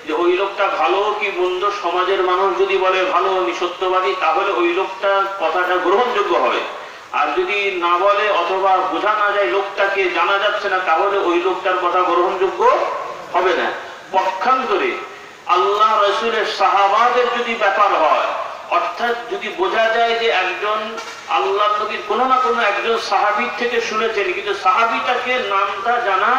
যে ওই লোকটা ভালো কি মন্দ, সমাজের মানুষ যদি বলে ভালো আমি সত্যবাদী, তাহলে ওই লোকটা কথাটা গ্রহণযোগ্য হবে। আর যদি না বলে অথবা বোঝা না যায় লোকটাকে, জানা যাচ্ছে না, তাহলে ওই লোকটার কথা গ্রহণযোগ্য হবে না। পক্ষান্তরে আল্লাহ রাসূলের সাহাবাদের যদি ব্যাপার হয়, অর্থাৎ যদি বোঝা যায় যে একজন আল্লাহ নবীর কোনো না কোনো একজন সাহাবীর থেকে শুনেছেন, কিন্তু সাহাবীটাকে নামটা জানা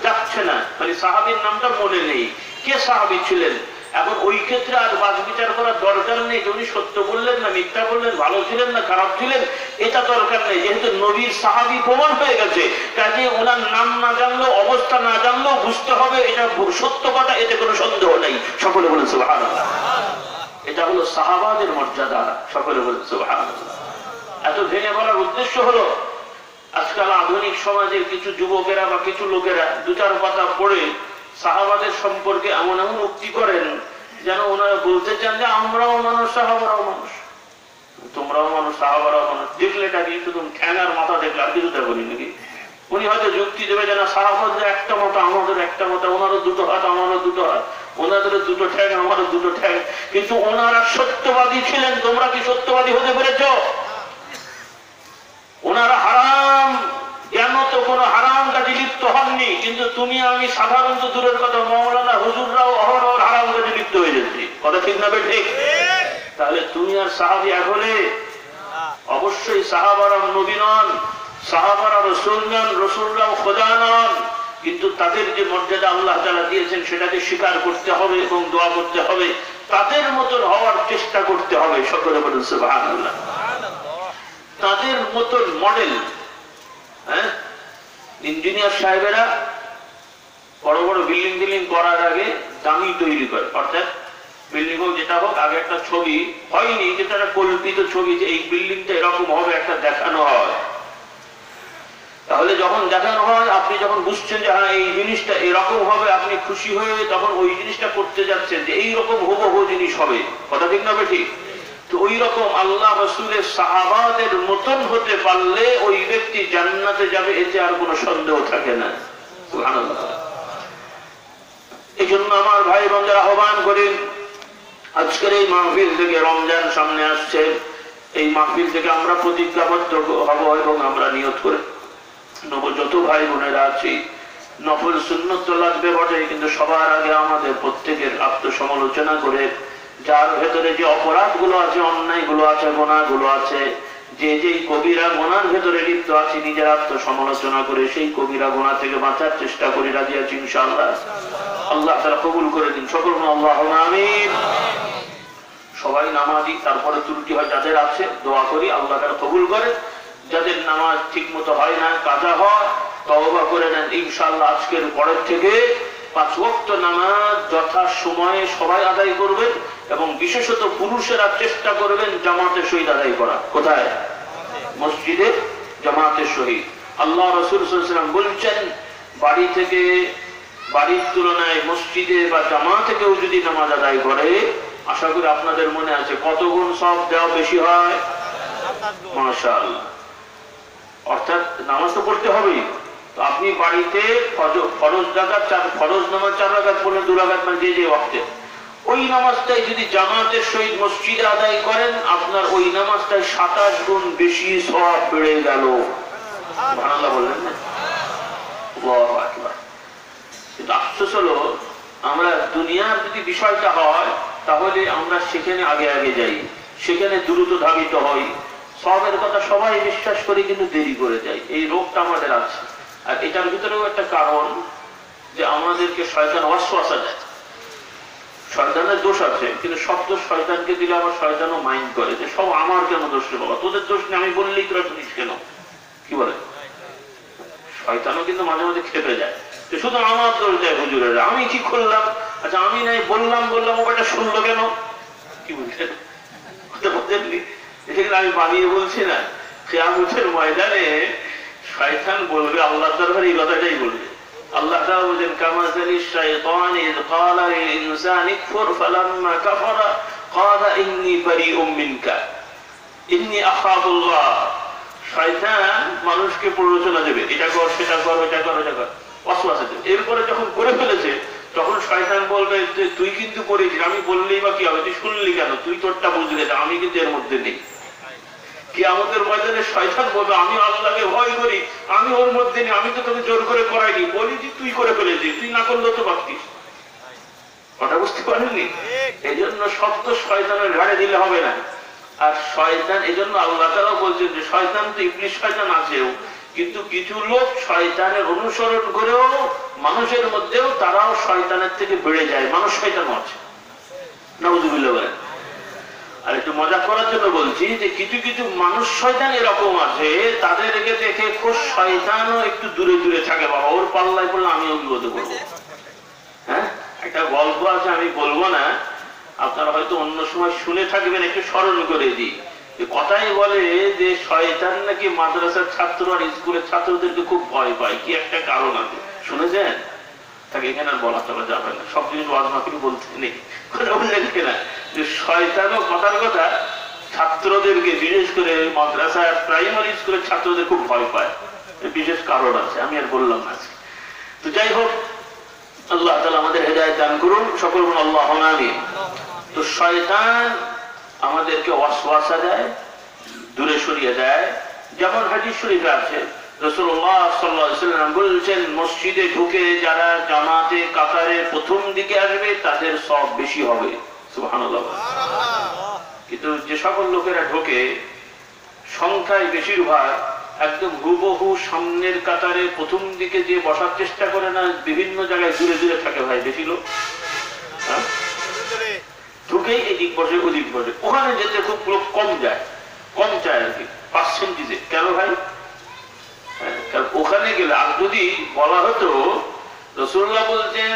যাচ্ছে না, মানে সাহাবীর নামটা মনে নেই, কে সাহাবী ছিলেন, এখন ওই ক্ষেত্রে আর বাজ বিচার করার দরকার নেই যে উনি সত্য বললেন না মিথ্যা বললেন, ভালো ছিলেন না খারাপ ছিলেন, এটা দরকার নেই। যেহেতু নবীর সাহাবী প্রমাণ হয়ে গেছে, কাজে ওনার নাম না জানলেও, অবস্থা না জানলেও বুঝতে হবে এটা সত্য কথা, এতে কোনো সন্দেহ নেই। সকলে বলেন সুবহানাল্লাহ। এটা হলো সাহাবাদের মর্যাদা। সকলে বলেন সুবহানাল্লাহ। এত ভেঙে বলার উদ্দেশ্য হলো, আজকাল আধুনিক সমাজের কিছু যুবকেরা বা কিছু লোকেরা দু চার পাতা পড়ে সাহাবাদের সম্পর্কে এমন এমন উক্তি করেন যেন ওনারা বলতে চান যে আমরাও মানুষ, সাহাবারাও মানুষ, তোমরাও মানুষ, সাহাবারাও মানুষ। দেখলেটা কি শুধু ঠ্যাঙার মাথা দেখলে আর কিছু দেখনি নাকি? উনি হয়তো যুক্তি দেবে যে না সাহাবাদের একটা মতো, আমাদের একটা মতো, ওনারও দুটো হাত আমারও দুটো হাত, ওনাদের দুটো ঠ্যাং আমারও দুটো ঠ্যাং, কিন্তু ওনারা সত্যবাদী ছিলেন, তোমরা কি সত্যবাদী হতে পেরেছ? ওনারা হারাম জ্ঞান তো কোনো হারাম কাজে লিপ্ত হননি, কিন্তু তুমি আমি সাধারণত দূরের কথা, মৌলানা হুজুররাও অহরহ হারাম কাজে লিপ্ত হয়ে যাচ্ছি। কথা ঠিক না ঠিক? তাহলে তুমি আর সাহাবী এক হলে? অবশ্যই সাহাবারা নবী নন, সাহাবারা রাসূল নন, রাসূলরাও খোদা নন, কিন্তু তাদের যে মর্যাদা আল্লাহ তাআলা দিয়েছেন সেটাকে স্বীকার করতে হবে এবং দোয়া করতে হবে, তাদের মতন হওয়ার চেষ্টা করতে হবে। সকলে বলেন সুবহানাল্লাহ। তাদের মতন মডেল। হ্যাঁ, ইঞ্জিনিয়ার সাহেবেরা বড় বড় বিল্ডিং করার আগে দামি তৈরি করে, অর্থাৎ বিল্ডিং হোক যেটা হোক, আগে একটা ছবি হয়নি, যেটা একটা কল্পিত ছবি যে এই বিল্ডিংটা এরকম হবে, একটা দেখানো হয়। তাহলে যখন দেখানো হয়, আপনি যখন বুঝছেন যে হ্যাঁ এই জিনিসটা এরকম হবে, আপনি খুশি হয়ে তখন ওই জিনিসটা করতে যাচ্ছেন যে এইরকম হুবহু জিনিস হবে। কথা ঠিক না ঠিক? তো ওই রকম আল্লাহ রাসূলের সাহাবাদের মতন হতে পারলে ওই ব্যক্তি জান্নাতে যাবে, এতে আর কোনো সন্দেহ থাকে না। সুবহানাল্লাহ। এই জন্য আমার ভাই বোনেরা আহ্বান করেন, আজকের এই মাহফিল থেকে, রমজান সামনে আসছে, এই মাহফিল থেকে আমরা প্রতিজ্ঞাবদ্ধ হব এবং আমরা নিয়ত করে নেব, যত ভাই বোনেরা আছি, নফল সুন্নত তো লাগবে বটে, কিন্তু সবার আগে আমাদের প্রত্যেকের আত্মসমালোচনা করে যার ভেতরে যে অপরাধগুলো আছে, অন্যায়গুলো আছে, গুনাহগুলো আছে, যে যেই কবিরা গুনার ভেতরে লিপ্ত আছে, নিজের আত্মসমালোচনা করে সেই কবিরা গুনাহ থেকে বাঁচার চেষ্টা করি। রাজি আছি ইনশাআল্লাহ? আল্লাহ তাআলা কবুল করে দিন। সকল আল্লাহুম্মা আমিন। সবাই নামাজি, তারপরে ত্রুটি হয় যাদের আছে, দোয়া করি আল্লাহ তাআলা কবুল করে। যাদের নামাজ ঠিক মতো হয় না, কাজা হয়, তওবা করে নেন। ইনশাআল্লাহ আজকের পরের থেকে 5 ওয়াক্ত নামাজ যথা সময়ে সবাই আদায় করবেন এবং বিশেষত পুরুষেরা চেষ্টা করবেন জামাতের সহিত আদায় করা। কোথায়? মসজিদে জামাতের সহিত। আল্লাহ রাসূল সাল্লাল্লাহু আলাইহি ওয়াসাল্লাম বলছেন, বাড়ি থেকে, বাড়ির তুলনায় মসজিদে বা জামাতে কেউ যদি নামাজ আদায় করে, আশা করি আপনাদের মনে আছে কত গুণ সওয়াব দেওয়া বেশি হয়? মাশাআল্লাহ। অর্থাৎ নামাজ তো পড়তে হবেই। তো আপনি বাড়িতে ফরজ নামাজ 4 রাকাত পড়লে 2 রাকাত, মানে যে ওয়াক্তে, ওই নামাজটাই যদি জামাতের সহিত মসজিদে আদায় করেন, আপনার ওই নামাজটাই 27 গুণ বেশি সওয়াব বেড়ে গেল। সুবহানাল্লাহ বললেন না? আল্লাহু আকবার। কিন্তু আফসোস হলো, আমরা দুনিয়ার যদি বিষয়টা হয় তাহলে আমরা সেখানে আগে আগে যাই, সেখানে দ্রুত ধাবিত হই, সওয়াবের কথা সবাই বিশ্বাস করি কিন্তু দেরি করে যাই। এই রোগটা আমাদের আছে। আর এটার ভিতরেও একটা কারণ যে আমাদেরকে শয়তান ওয়াসওয়াসা দেয়। শয়তানের দোষ আছে, কিন্তু সব দোষ শয়তানকে দিলে আমার শয়তানও মাইন্ড করে যে সব আমার কেন দোষ রে বাবা, তোদের দোষ নেই, আমি বললেই তোরা শুনিস কেন? কি বলে? শয়তানও কিন্তু মাঝে মাঝে খেপে যায়, শুধু আমার দোষ দেয় হুজুরের, আমি কি করলাম? আচ্ছা আমি নাই বললাম ওটা শুনলো কেন? কি বুঝলেন? আমি বানিয়ে বলছি না। কিয়ামতের ময়দানে শয়তান বলবে আল্লাহর দরবারে এই কথাটাই বলবে। আল্লাহ তাআলা বলেন, কামাসালি শাইতান ইয ক্বালা লিল ইনসানি কুফর ফালাম্মা কাফারা ক্বালা ইন্নী বারিউম মিনকা ইন্নী আখাফুল্লাহ। শয়তান মানুষকে প্ররোচনা দেবে, এটা কর, সেটা কর, এটা কর, এটা কর, ওয়াসওয়াসা দেবে। এরপরে যখন করে ফেলেছে তখন শয়তান বলবে, তুই কিন্তু করেছিস, আমি বললেই বা কি হবে, তুই শুনলি কেন, তুই তোরটা বুঝলি না, আমি কিন্তু এর মধ্যে নেই। কিয়ামতের ময়দানে শয়তান বলবে, আমি আল্লাহকে ভয় করি, আমি ওর মধ্যে নেই, আমি তো তোকে জোর করে করাইনি, বলি যে তুই করে ফেলেছিস, তুই না করলে তো পারতিস। কথা বুঝতে পারেননি? এই জন্য সব তো শয়তানের ঘাড়ে দিলে হবে না। আর শয়তান, এই জন্য আল্লাহ তাআলা বলছেন যে শয়তান তো ইবলিস শয়তান আছেও, কিন্তু কিছু লোক শয়তানের অনুসরণ করেও মানুষের মধ্যেও তারাও শয়তানের থেকে বেড়ে যায়, মানুষ শয়তান আছে। নাউযুবিল্লাহ বলেন। আর একটু মজা করার জন্য বলছি যে কিছু কিছু মানুষ শয়তান এরকম আছে, তাদেরকে দেখে খুব শয়তানও একটু দূরে দূরে থাকে, বাবা ওর পাল্লায় পড়লে আমিও বিপদে পড়বো। হ্যাঁ, একটা গল্প আছে, আমি বলবো না, আপনারা হয়তো অন্য সময় শুনে থাকবেন, একটু স্মরণ করে দিই। কথাই বলে যে শয়তান নাকি মাদ্রাসার ছাত্র আর স্কুলের ছাত্রদেরকে খুব ভয় পায়, কি একটা কারণ আছে, শুনেছেন? তাকে এখানে আর বলা চলা যাবে না, সব জিনিস ওয়াজ মাহফিলে বলতে নেই। বললেন কিনা যে শয়তানও কথার কথা ছাত্রদেরকে, বিশেষ করে মাদ্রাসা প্রাইমারি স্কুলের ছাত্রদের খুব ভয় পায়, বিশেষ কারণ আছে, আমি আর বললাম না। তো যাই হোক, আল্লাহ তাআলা আমাদের হেদায়েত দান করুন, সকল বলুন আল্লাহুম্মা আমিন। তো শয়তান আমাদেরকে ওয়াসওয়াসা দেয়, দূরে সরিয়ে দেয়। যেমন হাদিস শরীফে আছে, রাসূলুল্লাহ সাল্লাল্লাহু আলাইহি ওয়াসাল্লাম বলেছেন, মসজিদে ঢুকে যারা জামাতে কাতারে প্রথম দিকে আসবে তাদের সওয়াব বেশি হবে। সুবহানাল্লাহ। কিন্তু যে সকল লোকেরা ঢোকে সংখ্যায় বেশিরভাগ একদম হুবহু সামনের কাতারে প্রথম দিকে যে বসার চেষ্টা করে না, বিভিন্ন জায়গায় দূরে দূরে থাকে ভাই বেশি লোক। ঢুকেই এদিক বসে ওদিক বসে, ওখানে যেতে খুব লোক কম যায়, কম চায় আর কি, পার্সেন্টেজে। কেন ভাই? কারণ ওখানে গেলে, আর যদি বলা হতো রাসূলুল্লাহ বলছেন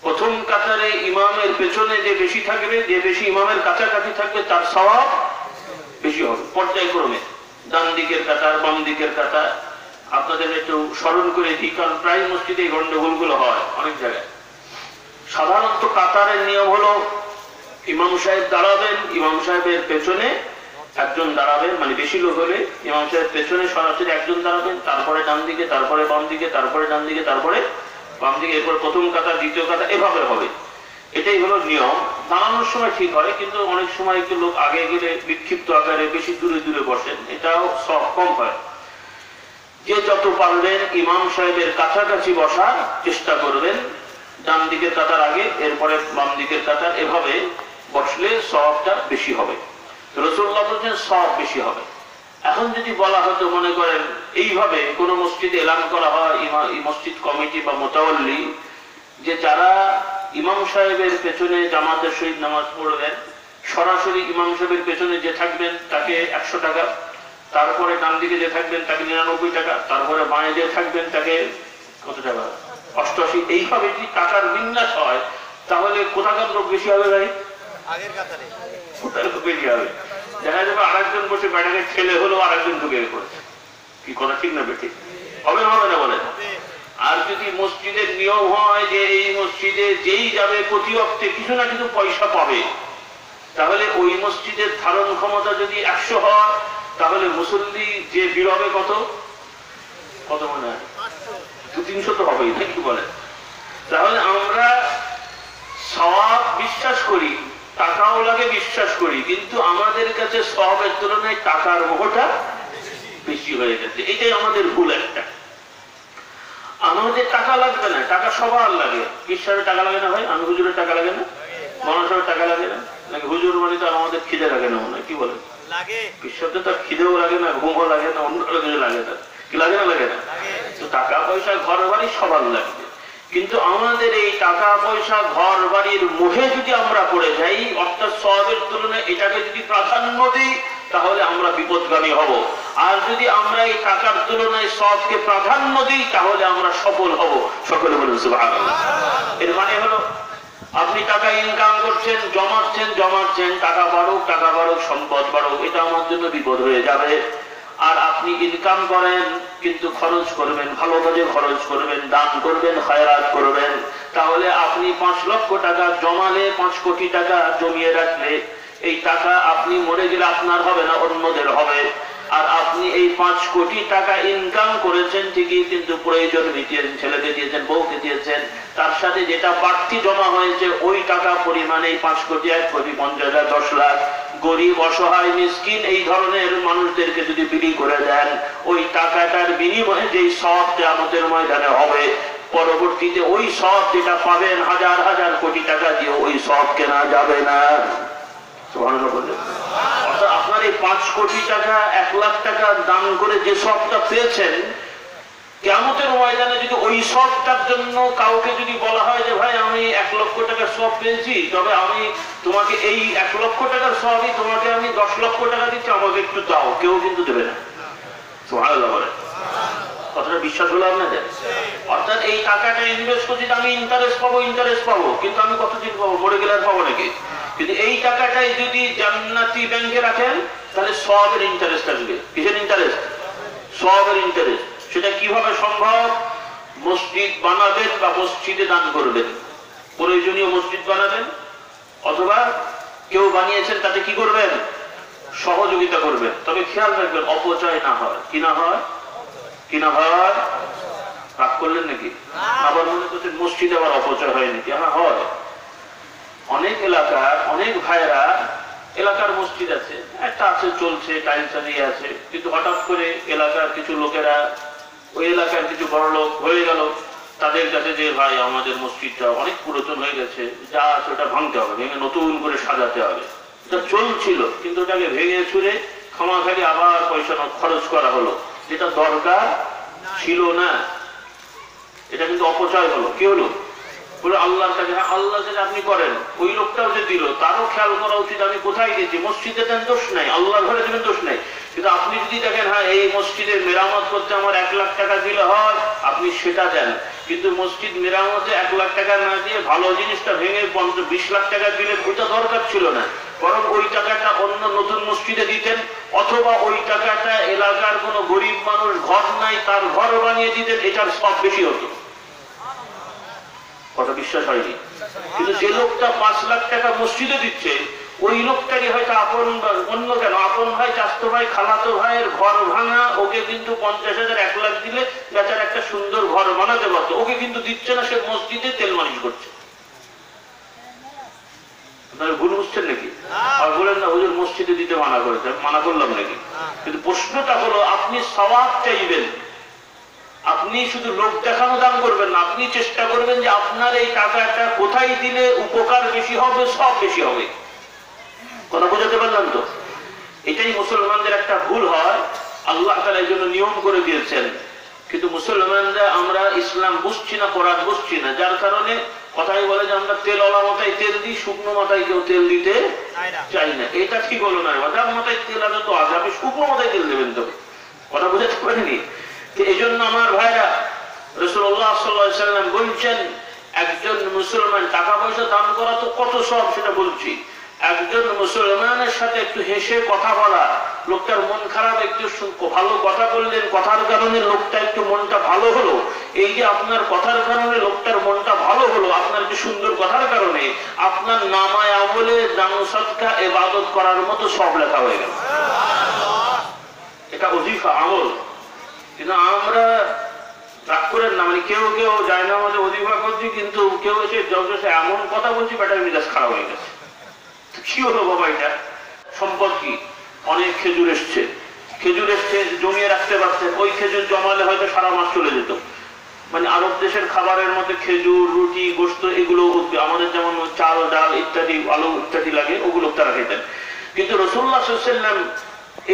প্রথম কাতারে ইমামের পেছনে যে বেশি থাকবে, যে বেশি ইমামের কাছাকাছি থাকবে তার সওয়াব বেশি হবে, পর্যায়ক্রমে ডান দিকের কাতার, বাম দিকের কাতার। আপনাদের একটু স্মরণ করে দিই, কারণ প্রায় মসজিদে এই গন্ডগোলগুলো হয় অনেক জায়গায়। সাধারণত কাতারের নিয়ম হলো ইমাম সাহেব দাঁড়াবেন, ইমাম সাহেবের পেছনে একজন দাঁড়াবেন, মানে বেশি লোক হলে ইমাম সাহেব পেছনে সরাসরি একজন দাঁড়াবেন, তারপরে ডান দিকে, তারপরে বাম দিকে, তারপরে ডান দিকে, তারপরে বাম দিকে, এরপর প্রথম কাতার, দ্বিতীয় কাতার, এভাবে হবে। এটাই হলো নিয়ম। দাঁড়ানোর সময় ঠিক হয়, কিন্তু অনেক সময় একটু লোক আগে গেলে বিক্ষিপ্ত আকারে বেশি দূরে দূরে বসেন, এটাও সব কম হয়। যে যত পারবেন ইমাম সাহেবের কাছাকাছি বসার চেষ্টা করবেন, ডান দিকের কাতার আগে, এরপরে বাম দিকের কাতার, এভাবে বসলে সওয়াবটা বেশি হবে। রাসূলুল্লাহ বলেছেন সওয়াব বেশি হবে। এখন যদি বলা হতো, মনে করেন এইভাবে কোন মসজিদে এলান করা হয়, মসজিদ কমিটি বা মোতাওয়াল্লি, যে যারা ইমাম সাহেবের পেছনে জামাতের সহিত নামাজ পড়বেন, সরাসরি ইমাম সাহেবের পেছনে যে থাকবেন তাকে 100 টাকা, তারপরে ডান দিকে যে থাকবেন তাকে 99 টাকা, তারপরে বাঁয়ে যে থাকবেন তাকে কত টাকা 88। এইভাবে যদি টাকার বিন্যাস হয় তাহলে কোথাকার লোক বেশি হবে ভাই? আগের কাতারে কোথায় লোক বেশি হবে? দেখা যাবে আরেকজন বসে ব্যাটাকে ছেলে হলেও আরেকজন ঢুকে পড়েছে। কি কথা ঠিক না বেঠিক? হবে না হবে না বলেন? আর যদি মসজিদের নিয়ম হয় যে এই মসজিদে যেই যাবে প্রতি অক্টে কিছু না কিছু পয়সা পাবে, তাহলে ওই মসজিদের ধারণ ক্ষমতা যদি 100 হয় তাহলে মুসল্লি যে ভিড় হবে কত কত মনে হয় 200-300 তো হবেই, কি বলে? তাহলে আমরা সওয়াব বিশ্বাস করি, টাকাও লাগে বিশ্বাস করি, কিন্তু আমাদের কাছে সওয়াবের তুলনায় টাকার মোহটা বেশি হয়ে গেছে। এটাই আমাদের ভুল একটা। আমাদের টাকা লাগবে না, টাকা সবার লাগে। বিশ্বাসের টাকা লাগে না ভাই? আমি হুজুরের টাকা লাগে না? মানুষের টাকা লাগে না? নাকি হুজুর মানে তো আমাদের খিদে লাগে না মনে হয়? কি বলেন? বিশ্বাসে তার খিদেও লাগে না, ঘুমও লাগে না, অন্য কিছু লাগে না। কি লাগে না? লাগে না? তো টাকা পয়সা ঘর বাড়ি সবার লাগবে, কিন্তু আমাদের এই টাকা পয়সা ঘর বাড়ির মোহে যদি আমরা পড়ে যাই, অর্থাৎ সওয়াবের তুলনায় এটাকে যদি প্রাধান্য দিই তাহলে আমরা বিপদগামী হব। আর যদি আমরা এই টাকার তুলনায় সওয়াবকে প্রাধান্য দিই তাহলে আমরা সফল হব। সকলে বলুন সুবহানাল্লাহ। এর মানে হলো আপনি টাকা ইনকাম করছেন, জমাচ্ছেন, টাকা বাড়ুক, সম্পদ বাড়ুক, এটা আমার জন্য বিপদ হয়ে যাবে। আর আপনি ইনকাম করেন কিন্তু খরচ করবেন, ভালো কাজে খরচ করবেন, দান করবেন, খায়রাত করবেন, তাহলে আপনি 5 লক্ষ টাকা জমালে, 5 কোটি টাকা জমিয়ে রাখলে, এই টাকা আপনি মরে গেলে আপনার হবে না, অন্যদের হবে। আর আপনি এই 5 কোটি টাকা ইনকাম করেছেন ঠিকই, কিন্তু প্রয়োজন মিটিয়েছেন, ছেলেকে দিয়েছেন, বউকে দিয়েছেন, তার সাথে যেটা বাড়তি জমা হয়েছে ওই টাকা পরিমাণে 5 কোটি, 1 কোটি 50,000, 10 লাখ গরিব, অসহায়, মিসকিন এই ধরনের মানুষদেরকে যদি বিলি করে দেন, ওই টাকাটার বিনিময়ে যেই সওয়াব কিয়ামতের ময়দানে হবে, পরবর্তীতে ওই সওয়াব যেটা পাবেন হাজার হাজার কোটি টাকা দিয়ে ওই সওয়াব কেনা যাবে না। সুবহানাল্লাহ বলেন। অর্থাৎ আপনার এই 5 কোটি টাকা, 1 লাখ টাকা দান করে যে সওয়াবটা পেয়েছেন, কিয়ামতের ময়দানে যদি ওই সওয়াবটার জন্য কাউকে যদি বলা হয় যে ভাই আমি 1 লক্ষ টাকার সওয়াব পেয়েছি, তবে আমি তোমাকে এই 1 লক্ষ টাকার সওয়াবই তোমাকে আমি 10 লক্ষ টাকা দিচ্ছি, আমাকে একটু দাও, কেউ কিন্তু দেবে না। সুবহানাল্লাহ বলেন। কথাটা বিশ্বাস হলো আপনাদের? অর্থাৎ এই টাকাটা ইনভেস্ট করছি, আমি ইন্টারেস্ট পাবো, কিন্তু আমি কতদিন পাবো? মরে গেলে আর পাবো নাকি? কিন্তু এই টাকাটাই যদি জান্নাতি ব্যাংকে রাখেন তাহলে সওয়াবের ইন্টারেস্ট আসবে। কিসের ইন্টারেস্ট? সওয়াবের ইন্টারেস্ট। সেটা কিভাবে সম্ভব? মসজিদ বানাবেন বা মসজিদে দান করবেন, প্রয়োজনীয় মসজিদ বানাবেন, অথবা কেউ বানিয়েছেন তাতে কি করবেন? সহযোগিতা করবেন। তবে খেয়াল রাখবেন অপচয় না হয়। কি না হয়? রাগ করলেন নাকি? আবার মনে করছেন মসজিদে আবার অপচয় হয় নাকি? হ্যাঁ হয়। অনেক এলাকার অনেক ভাইরা, এলাকার মসজিদ আছে, একটা আছে চলছে, টাইলস দিয়ে আছে, কিন্তু হঠাৎ করে এলাকার কিছু লোকেরা, ওই এলাকার কিছু বড় লোক হয়ে গেল, তাদের কাছে যে ভাই আমাদের মসজিদটা অনেক পুরাতন হয়ে গেছে, যা আছে ওটা ভাঙতে হবে, ভেঙে নতুন করে সাজাতে হবে। এটা চলছিল, কিন্তু ওটাকে ভেঙে ছুড়ে খামাখালি আবার পয়সা খরচ করা হলো, যেটা দরকার ছিল না। এটা কিন্তু অপচয় হলো। কি হলো? বলে আল্লাহর কাছে। হ্যাঁ, আল্লাহর কাছে আপনি করেন, ওই লোকটাও যে দিল তারও খেয়াল করা উচিত আমি কোথায় দিয়েছি। মসজিদে দেন দোষ নাই, আল্লাহর ঘরে দেবেন দোষ নাই, কিন্তু আপনি যদি দেখেন হ্যাঁ এই মসজিদের মেরামত করতে আমার 1 লাখ টাকা দিলে হয়, আপনি সেটা দেন। কিন্তু মসজিদ মেরামতে 1 লাখ টাকা না দিয়ে ভালো জিনিসটা ভেঙে 20 লাখ টাকা দিলে ওইটা দরকার ছিল না, বরং ওই টাকাটা অন্য নতুন মসজিদে দিতেন, অথবা ওই টাকাটা এলাকার কোনো গরিব মানুষ ঘর নাই তার ঘর বানিয়ে দিতেন, এটার সব বেশি হতো। কথা বিশ্বাস হয়নি? কিন্তু যে লোকটা 5 লাখ টাকা মসজিদে দিচ্ছে, ওই লোকটাকে হয়তো আপন, অন্য কেন আপন ভাই, চাচাতো ভাই, খালাতো ভাইয়ের ঘর ভাঙা, ওকে কিন্তু 50,000, 1 লাখ দিলে বেচার একটা সুন্দর ঘর বানাতে পারতো, ওকে কিন্তু দিচ্ছে না, সে মসজিদে তেল মালিশ করছে। আপনারা ভুল বুঝছেন নাকি? আর বলেন না হুজুর মসজিদে দিতে মানা করেছে, মানা করলাম নাকি? কিন্তু প্রশ্নটা হলো আপনি সওয়াব চাইবেন, আপনি শুধু লোক দেখানো দান করবেন না, আপনি চেষ্টা করবেন যে আপনার এই টাকাটা কোথায় দিলে উপকার বেশি হবে, সব বেশি হবে। কথা বোঝাতে পারলাম তো? এটাই মুসলমানদের একটা ভুল হয়। আল্লাহ তাআলা এই জন্য নিয়ম করে দিয়েছেন, কিন্তু মুসলমানরা আমরা ইসলাম বুঝছি না, কোরআন বুঝছি না, যার কারণে কথাই বলে যে আমরা তেলওয়ালা মাথায় তেল দিই, শুকনো মাথায় কেউ তেল দিতে চাই না। এটা ঠিক হলো না, যার মাথায় তেল আছে তো আছে, আপনি শুকনো মাথায় তেল দেবেন তো, কথা বুঝাতে পারেনি। এই জন্য আমার ভাইরা, রাসূলুল্লাহ সাল্লাল্লাহু আলাইহি ওয়াসাল্লাম বলছেন একজন মুসলমান, টাকা পয়সা দান করা তো কত সব সেটা বলছি, একজন মুসলমানের সাথে একটু হেসে কথা বলা, লোকটার মন খারাপ, একটু ভালো কথা বললেন, কথার কারণে লোকটা একটু মনটা ভালো হলো, এই যে আপনার কথার কারণে লোকটার মনটা ভালো হলো, আপনার যে সুন্দর কথার কারণে আপনার নামায় আমলে দান সদকা ইবাদত করার মতো সব লেখা হয়ে গেল। এটা ওজিফা, আমল। কিন্তু আমরা রাগ করেন না, মানে কেউ কেউ যায় না আমাদের ওজিফা করছি, কিন্তু কেউ এসে এমন কথা বলছি ব্যাটার মিজাজ খারাপ হয়ে গেছে। কি হলো বাবা, এটা সম্পদ কি? অনেক খেজুর এসছে, খেজুর এসছে জমিয়ে রাখতে পারছেন, ওই খেজুর জমালে হয়তো সারা মাস চলে যেত। মানে আরব দেশের খাবারের মধ্যে খেজুর, রুটি, গোশত এগুলো আমাদের যেমন চাল, ডাল ইত্যাদি, আলু ইত্যাদি লাগে, ওগুলো তারা খেতেন। কিন্তু রাসূলুল্লাহ সাল্লাল্লাহু আলাইহি ওয়াসাল্লাম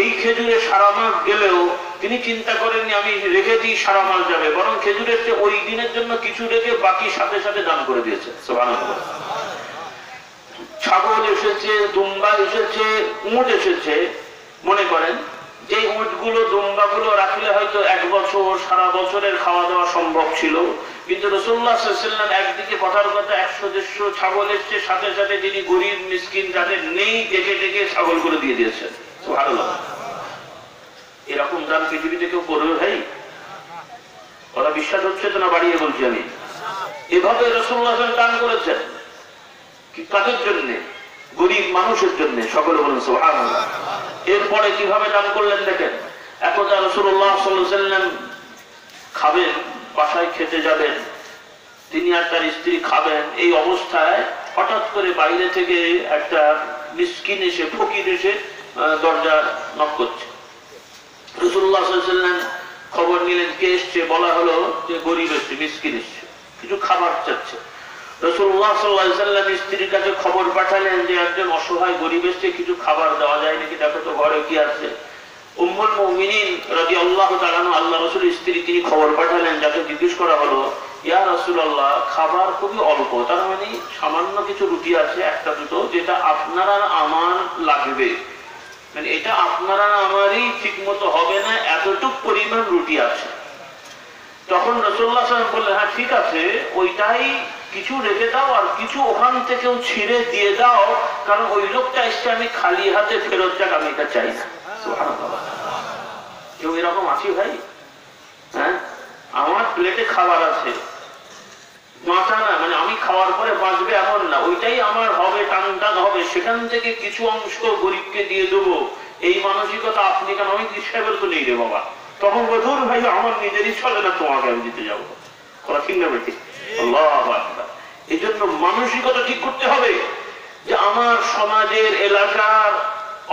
এই খেজুরে সারা মাস গেলেও তিনি চিন্তা করেননি আমি রেখে দিই সারা মাস যাবে, বরং খেজুরের চেয়ে ওই দিনের জন্য কিছু রেখে বাকি সাথে সাথে দান করে দিয়েছে। সুবহানাল্লাহ। ছাগল এসেছে, দুম্বা এসেছে, উট এসেছে, মনে করেন যে উটগুলো দুম্বাগুলো রাখলে হয়তো এক বছর, সারা বছরের খাওয়া দাওয়া সম্ভব ছিল, কিন্তু রাসূলুল্লাহ সাল্লাল্লাহু আলাইহি ওয়াসাল্লাম একদিকে কথার কথা 100-150 ছাগল এসছে, সাথে সাথে যিনি গরিব মিসকিন যাদের নেই ডেকে ডেকে ছাগল করে দিয়ে দিয়েছেন। সুবহানাল্লাহ। এরকম দান পৃথিবীতে কেউ করবে ভাই? ওরা বিশ্বাস হচ্ছে তো না বাড়িয়ে বলছি আমি? এভাবে রাসূলুল্লাহ সাল্লাল্লাহু আলাইহি ওয়াসাল্লাম দান করেছেন। কাদের জন্য? গরিব মানুষের জন্য। সকলে বলেন সুবহানাল্লাহ। এরপরে কিভাবে দান করলেন দেখেন। একদা রাসূলুল্লাহ সাল্লাল্লাহু আলাইহি ওয়াসাল্লাম খাবেন, বাসায় খেতে যাবেন, তিনি আর তার স্ত্রী খাবেন, এই অবস্থায় হঠাৎ করে বাইরে থেকে একটা মিসকিন এসে, ফকির এসে দরজা নক করছে। রাসূলুল্লাহ সাল্লাল্লাহু আলাইহি ওয়াসাল্লাম খবর নিলেন, কে এসছে? বলা হলো যে গরিব এসছে, মিসকিন এসছে, কিছু খাবার চাচ্ছে। রাসূলুল্লাহ সাল্লাল্লাহু আলাইহি ওয়াসাল্লাম স্ত্রীর কাছে খবর পাঠালেন যে একজন অসহায় গরিব এসছে, কিছু খাবার দেওয়া যায় নাকি, দেখো তো ঘরে কি আছে। উম্মুল মুমিনিন রাদিয়াল্লাহু তাআলা আনহা, আল্লাহ রাসূলের স্ত্রী, তিনি খবর পাঠালেন, যাকে জিজ্ঞেস করা হলো, ইয়া রাসূলুল্লাহ, খাবার খুবই অল্প, তার মানে সামান্য কিছু রুটি আছে, একটা দুটো, যেটা আপনার আর আমার লাগবে, মানে এটা আপনার আর আমারই ঠিক মতো হবে না, এতটুক পরিমাণ রুটি আছে। তখন রাসূলুল্লাহ সাল্লাল্লাহু আলাইহি ওয়াসাল্লাম বললেন, হ্যাঁ ঠিক আছে, ওইটাই কিছু রেখে দাও আর কিছু ওখান থেকেও ছিঁড়ে দিয়ে দাও, কারণ ওই লোকটা এসে আমি খালি হাতে ফেরত যাক, আমি এটা চাই না। সুবহানাল্লাহ। কেউ এরকম আছি ভাই? হ্যাঁ, আমার প্লেটে খাবার আছে, বাঁচা না, মানে আমি খাওয়ার পরে বাঁচবে এমন না, ওইটাই আমার হবে, টান টান হবে, সেখান থেকে কিছু অংশ গরিবকে দিয়ে দেবো, এই মানসিকতা আপনি কেন? আমি সাহেবের তো নেই রে বাবা। তখন বধুর ভাই আমার নিজেরই চলে না, তোমাকে আমি দিতে যাবো। ওরা ঠিক না বেঠিক? আল্লাহু আকবার। এই জন্য মানসিকতা ঠিক করতে হবে যে আমার সমাজের, এলাকার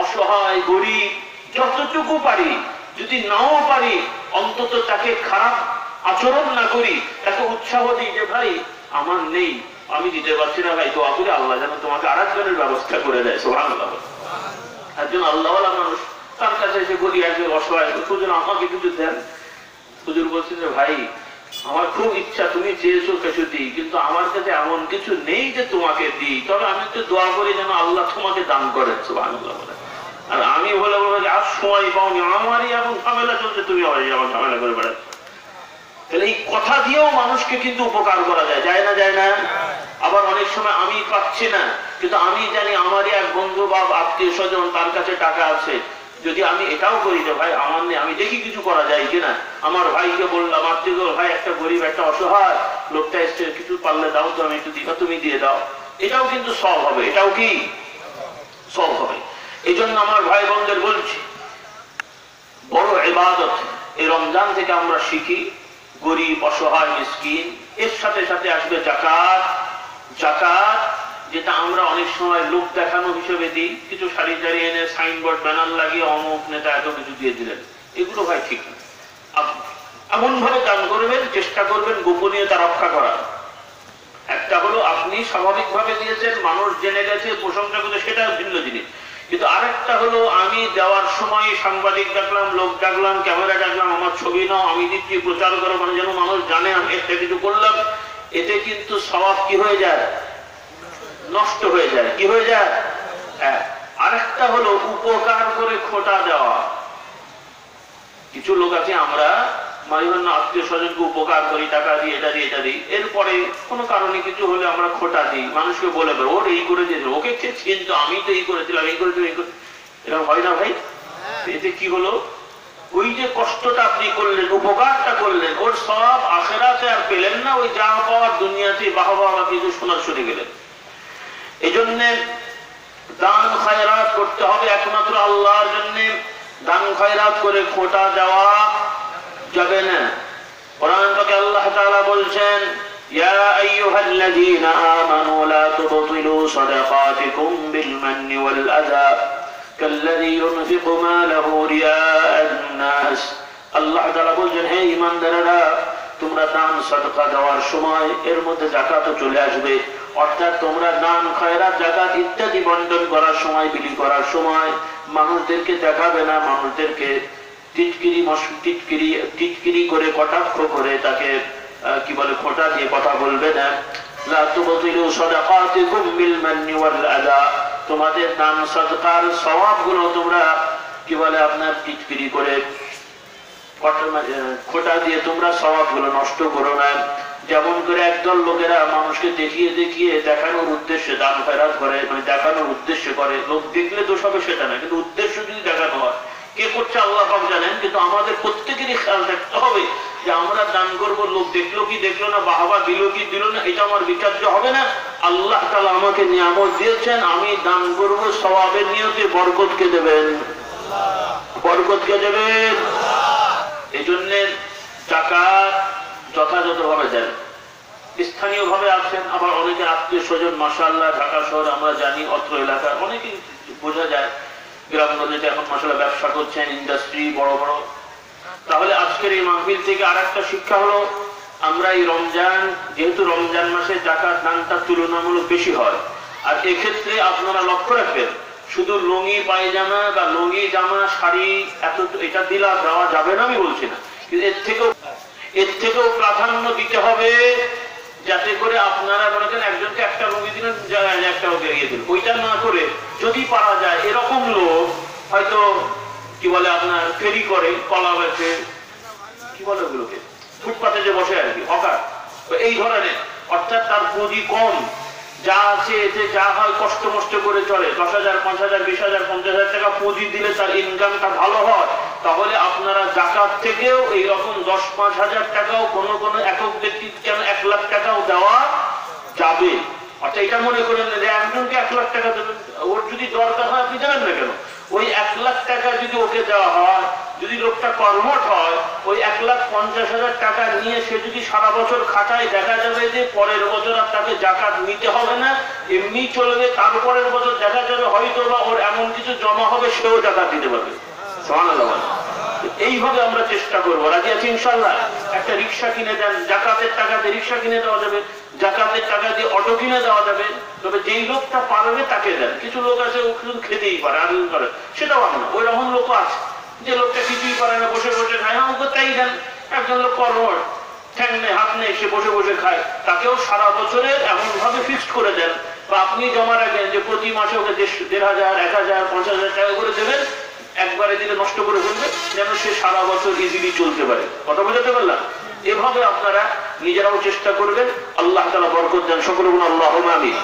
অসহায় গরিব যতটুকু পারি, যদি নাও পারি অন্তত তাকে খারাপ আচরণ না করি, তাকে উৎসাহ দিই যে ভাই আমার নেই, আমি দিতে পারছি না, ভাই দোয়া করে আল্লাহ যেন তোমাকে আরেকজনের ব্যবস্থা করে দেয়। সুবহানাল্লাহ। একজন আল্লাহওয়ালা মানুষ, তার কাছে এসে বলি, একজন অসহায়, হুজুর আমাকে কিছু দেন। হুজুর বলছেন যে ভাই আমার খুব ইচ্ছা, তুমি চেয়েছো কিছু দিই, কিন্তু আমার কাছে এমন কিছু নেই যে তোমাকে দিই, তবে আমি একটু দোয়া করি যেন আল্লাহ তোমাকে দান করেন। সুবহানাল্লাহ। আর আমি বলে বলবো যে আর সময় পাওনি, আমারই এখন ঝামেলা চলছে, তুমি আমার ঝামেলা করে বেড়াচ্ছ। তাহলে এই কথা দিয়েও মানুষকে কিন্তু উপকার করা যায়, যায় না? যায় না? আবার অনেক সময় আমি পাচ্ছি না, কিন্তু আমি জানি আমারই এক বন্ধু বা আত্মীয় স্বজন, তার কাছে টাকা আছে, যদি আমি এটাও করি যে ভাই আমার নেই, আমি দেখি কিছু করা যায় কিনা, আমার ভাইকে বললাম, আত্মীয় ভাই একটা গরিব, একটা অসহায় লোকটা এসছে, কিছু পারলে দাও তো, আমি একটু দিবা, তুমি দিয়ে দাও, এটাও কিন্তু সব হবে, এটাও কি সব হবে। এই জন্য আমার ভাই বোনদের বলছি, বড় ইবাদত এই রমজান থেকে আমরা শিখি, গরিব, অসহায়, মিসকিন, এর সাথে সাথে আসবে যাকাত। যাকাত যেটা আমরা অনেক সময় লোক দেখানো হিসেবে দিই, কিছু সারি জারি এনে সাইনবোর্ড ব্যানার লাগিয়ে অমুক নেতা এত কিছু দিয়ে দিলেন, এগুলো ভাই ঠিক না। এমন ভাবে দান করবেন, চেষ্টা করবেন গোপনীয়তা রক্ষা করার। একটা হলো আপনি স্বাভাবিকভাবে দিয়েছেন, মানুষ জেনে গেছে, প্রশংসা করছে, সেটা ভিন্ন জিনিস। কিন্তু আরেকটা হলো আমি দেওয়ার সময় সাংবাদিক ডাকলাম, লোক ডাকলাম, ক্যামেরা ডাকলাম, আমার ছবি নাও, আমি দিচ্ছি, প্রচার করো, মানে যেন মানুষ জানে আমি একটা কিছু করলাম, এতে কিন্তু সওয়াব কি হয়ে যায়? নষ্ট হয়ে যায়। কি হয়ে যায়? আরেকটা হলো উপকার করে খোটা দেওয়া। কিছু লোক আছে আমরা মাঝে আত্মীয় স্বজনকে উপকার করি, টাকা দিই, এটা দিই, এটা দিই, এরপরে কোনো কারণে কিছু হলে আমরা খোটা দিই, মানুষকে বলে বেরো ওর এই করে দিয়েছিল, ওকে কিন্তু আমি তো এই করেছিলাম, এই করেছিলাম, এই করে। এরকম হয় না ভাই? এতে কি হলো? ওই যে কষ্টটা আপনি করলেন, উপকারটা করলেন, ওর সব আখেরাতে আর পেলেন না, ওই যা পাওয়ার দুনিয়াতে বাহবা কিছু শোনার শুনে গেলেন। এই জন্য দান খায়রাত করতে হবে একমাত্র আল্লাহর জন্য। দান খায়রাত করে খোটা দেওয়া যাবে না। কোরআন পাকে আল্লাহ তাআলা বলছেন, ইয়া আইয়ুহাল্লাযীনা আমানু লা তুবতিলু সাদাকাতিকুম বিল মান্নি ওয়াল আযা কাল্লাযী ইউনফিকু মালাহু রিয়াআন নাস। আল্লাহ তাআলা বলছেন, হে ঈমানদারেরা, তোমরা দান সাদকা দেওয়ার সময় এর মধ্যে যাকাতও চলে আসবে। অর্থাৎ তোমরা দান খয়রাত যাকাত ইত্যাদি বন্টন করার সময়, বিলি করার সময় মানুষদেরকে দেখাবে না, মানুষদেরকে টিটকিরি করে কটাক্ষ করে তাকে কি বলে খোঁটা দিয়ে কথা বলবে না। লা তুবতিলু সাদাকাতিকুম বিল মান্নি ওয়াল আযা, তোমাদের দান সাদকার সওয়াবগুলো তোমরা কি বলে আপনার টিটকিরি করে খোঁটা দিয়ে তোমরা সওয়াবগুলো নষ্ট করো না। যেমন করে একদল লোকেরা মানুষকে দেখিয়ে দেখিয়ে দেখানোর উদ্দেশ্যে দান খয়রাত করে, মানে দেখানোর উদ্দেশ্যে করে। লোক দেখলে দোষ হবে সেটা না, কিন্তু উদ্দেশ্য যদি দেখানো হয়, কে করছে আল্লাহ পাক জানেন। কিন্তু আমাদের প্রত্যেকেরই খেয়াল রাখতে হবে যে আমরা দান করবো, লোক দেখলো কি দেখলো না, বাহবা দিল কি দিল না, এটা আমার বিচার্য হবে না। আল্লাহ তাআলা আমাকে নিয়ামত দিয়েছেন, আমি দান করবো, সওয়াবের নিয়তে বরকত কে দেবেন? বরকত কে দেবেন? এই জন্য যাকাত যথাযথভাবে দেন। স্থানীয় ভাবে আছেন, আবার অনেকে আত্মীয় স্বজন মাশাআল্লাহ ঢাকা শহরে আমরা জানি, অত্র এলাকার অনেকে বোঝা যায় গ্রাম নদীতে এখন মাশাআল্লাহ ব্যবসা করছেন, ইন্ডাস্ট্রি বড় বড়। তাহলে আজকের এই মাহফিল থেকে আরেকটা শিক্ষা হলো, আমরা এই রমজান, যেহেতু রমজান মাসে যাকাত দানটা তুলনামূলক বেশি হয়, আর এক্ষেত্রে আপনারা লক্ষ্য রাখবেন, শুধু লুঙ্গি পায়জামা বা লুঙ্গি জামা শাড়ি এটা দিলা দেওয়া যাবে না আমি বলছি না, কিন্তু এর থেকেও প্রাধান্য দিতে হবে, যাতে করে আপনারা মনে করেন একজনকে একটা লুঙ্গি দিলেন, একটা ইয়ে দিল, ওইটা না করে যদি পারা যায় এরকম লোক হয়তো কি বলে আপনার ফেরি করে, কলা বেচে, কি বলে ওগুলোকে, ফুটপাতে যে বসে আর কি, হকার, এই ধরনের। অর্থাৎ তার পুঁজি কম, যা আছে এতে যা হয় কষ্ট মষ্ট করে চলে। 10,000, 5,000, 20,000, 50,000 টাকা পুঁজি দিলে তার ইনকামটা ভালো হয়। তাহলে আপনারা যাকাত থেকেও এইরকম 10-5,000 টাকাও কোনো কোনো একক ব্যক্তির কেন 1 লাখ টাকাও দেওয়া যাবে। অর্থাৎ এটা মনে করেন যে একজনকে 1 লাখ টাকা দেবেন, ওর যদি দরকার হয় আপনি দেবেন না কেন? ওই 1 লাখ টাকা যদি ওকে দেওয়া হয়, যদি লোকটা কর্মঠ হয়, ওই 1,50,000 টাকা নিয়ে সে যদি সারা বছর খাটায়, দেখা যাবে যে পরের বছর আর তাকে যাকাত নিতে হবে না, এমনি চলবে। তারপরের বছর দেখা যাবে হয়তো বা ওর এমন কিছু জমা হবে, সেও যাকাত দিতে পারবে। সুবহানাল্লাহ। এইভাবে আমরা চেষ্টা করবো। রাজি আছি ইনশাআল্লাহ? একটা রিক্সা কিনে দেন, যাকাতের টাকা দিয়ে রিক্সা কিনে দেওয়া যাবে, যাকাতের টাকা দিয়ে অটো কিনে দেওয়া যাবে। তবে যেই লোকটা পারবে তাকে দেন। কিছু লোক আছে ও শুধু খেতেই পারে, আর করে, সেটাও আমরা, ওই রকম লোক আছে যে লোকটা কিছুই পারে না, বসে বসে খায়, হ্যাঁ ওকে তাই দেন। একজন লোক কর্মঠ, ঠ্যাং নেই হাত নেই, সে বসে বসে খায়, তাকেও সারা বছরে এমন ভাবে ফিক্সড করে দেন, বা আপনি জমা রাখেন যে প্রতি মাসে ওকে 1,500, 1,000, 5,000 টাকা করে দেবেন, একবারে দিলে নষ্ট করে ফেলবে, যেন সে সারা বছর ইজিলি চলতে পারে। কথা বোঝাতে পারলাম? এভাবে আপনারা নিজেরাও চেষ্টা করবেন। আল্লাহ তাআলা বরকত দেন। সকলে বলুন আল্লাহুম্মা আমিন।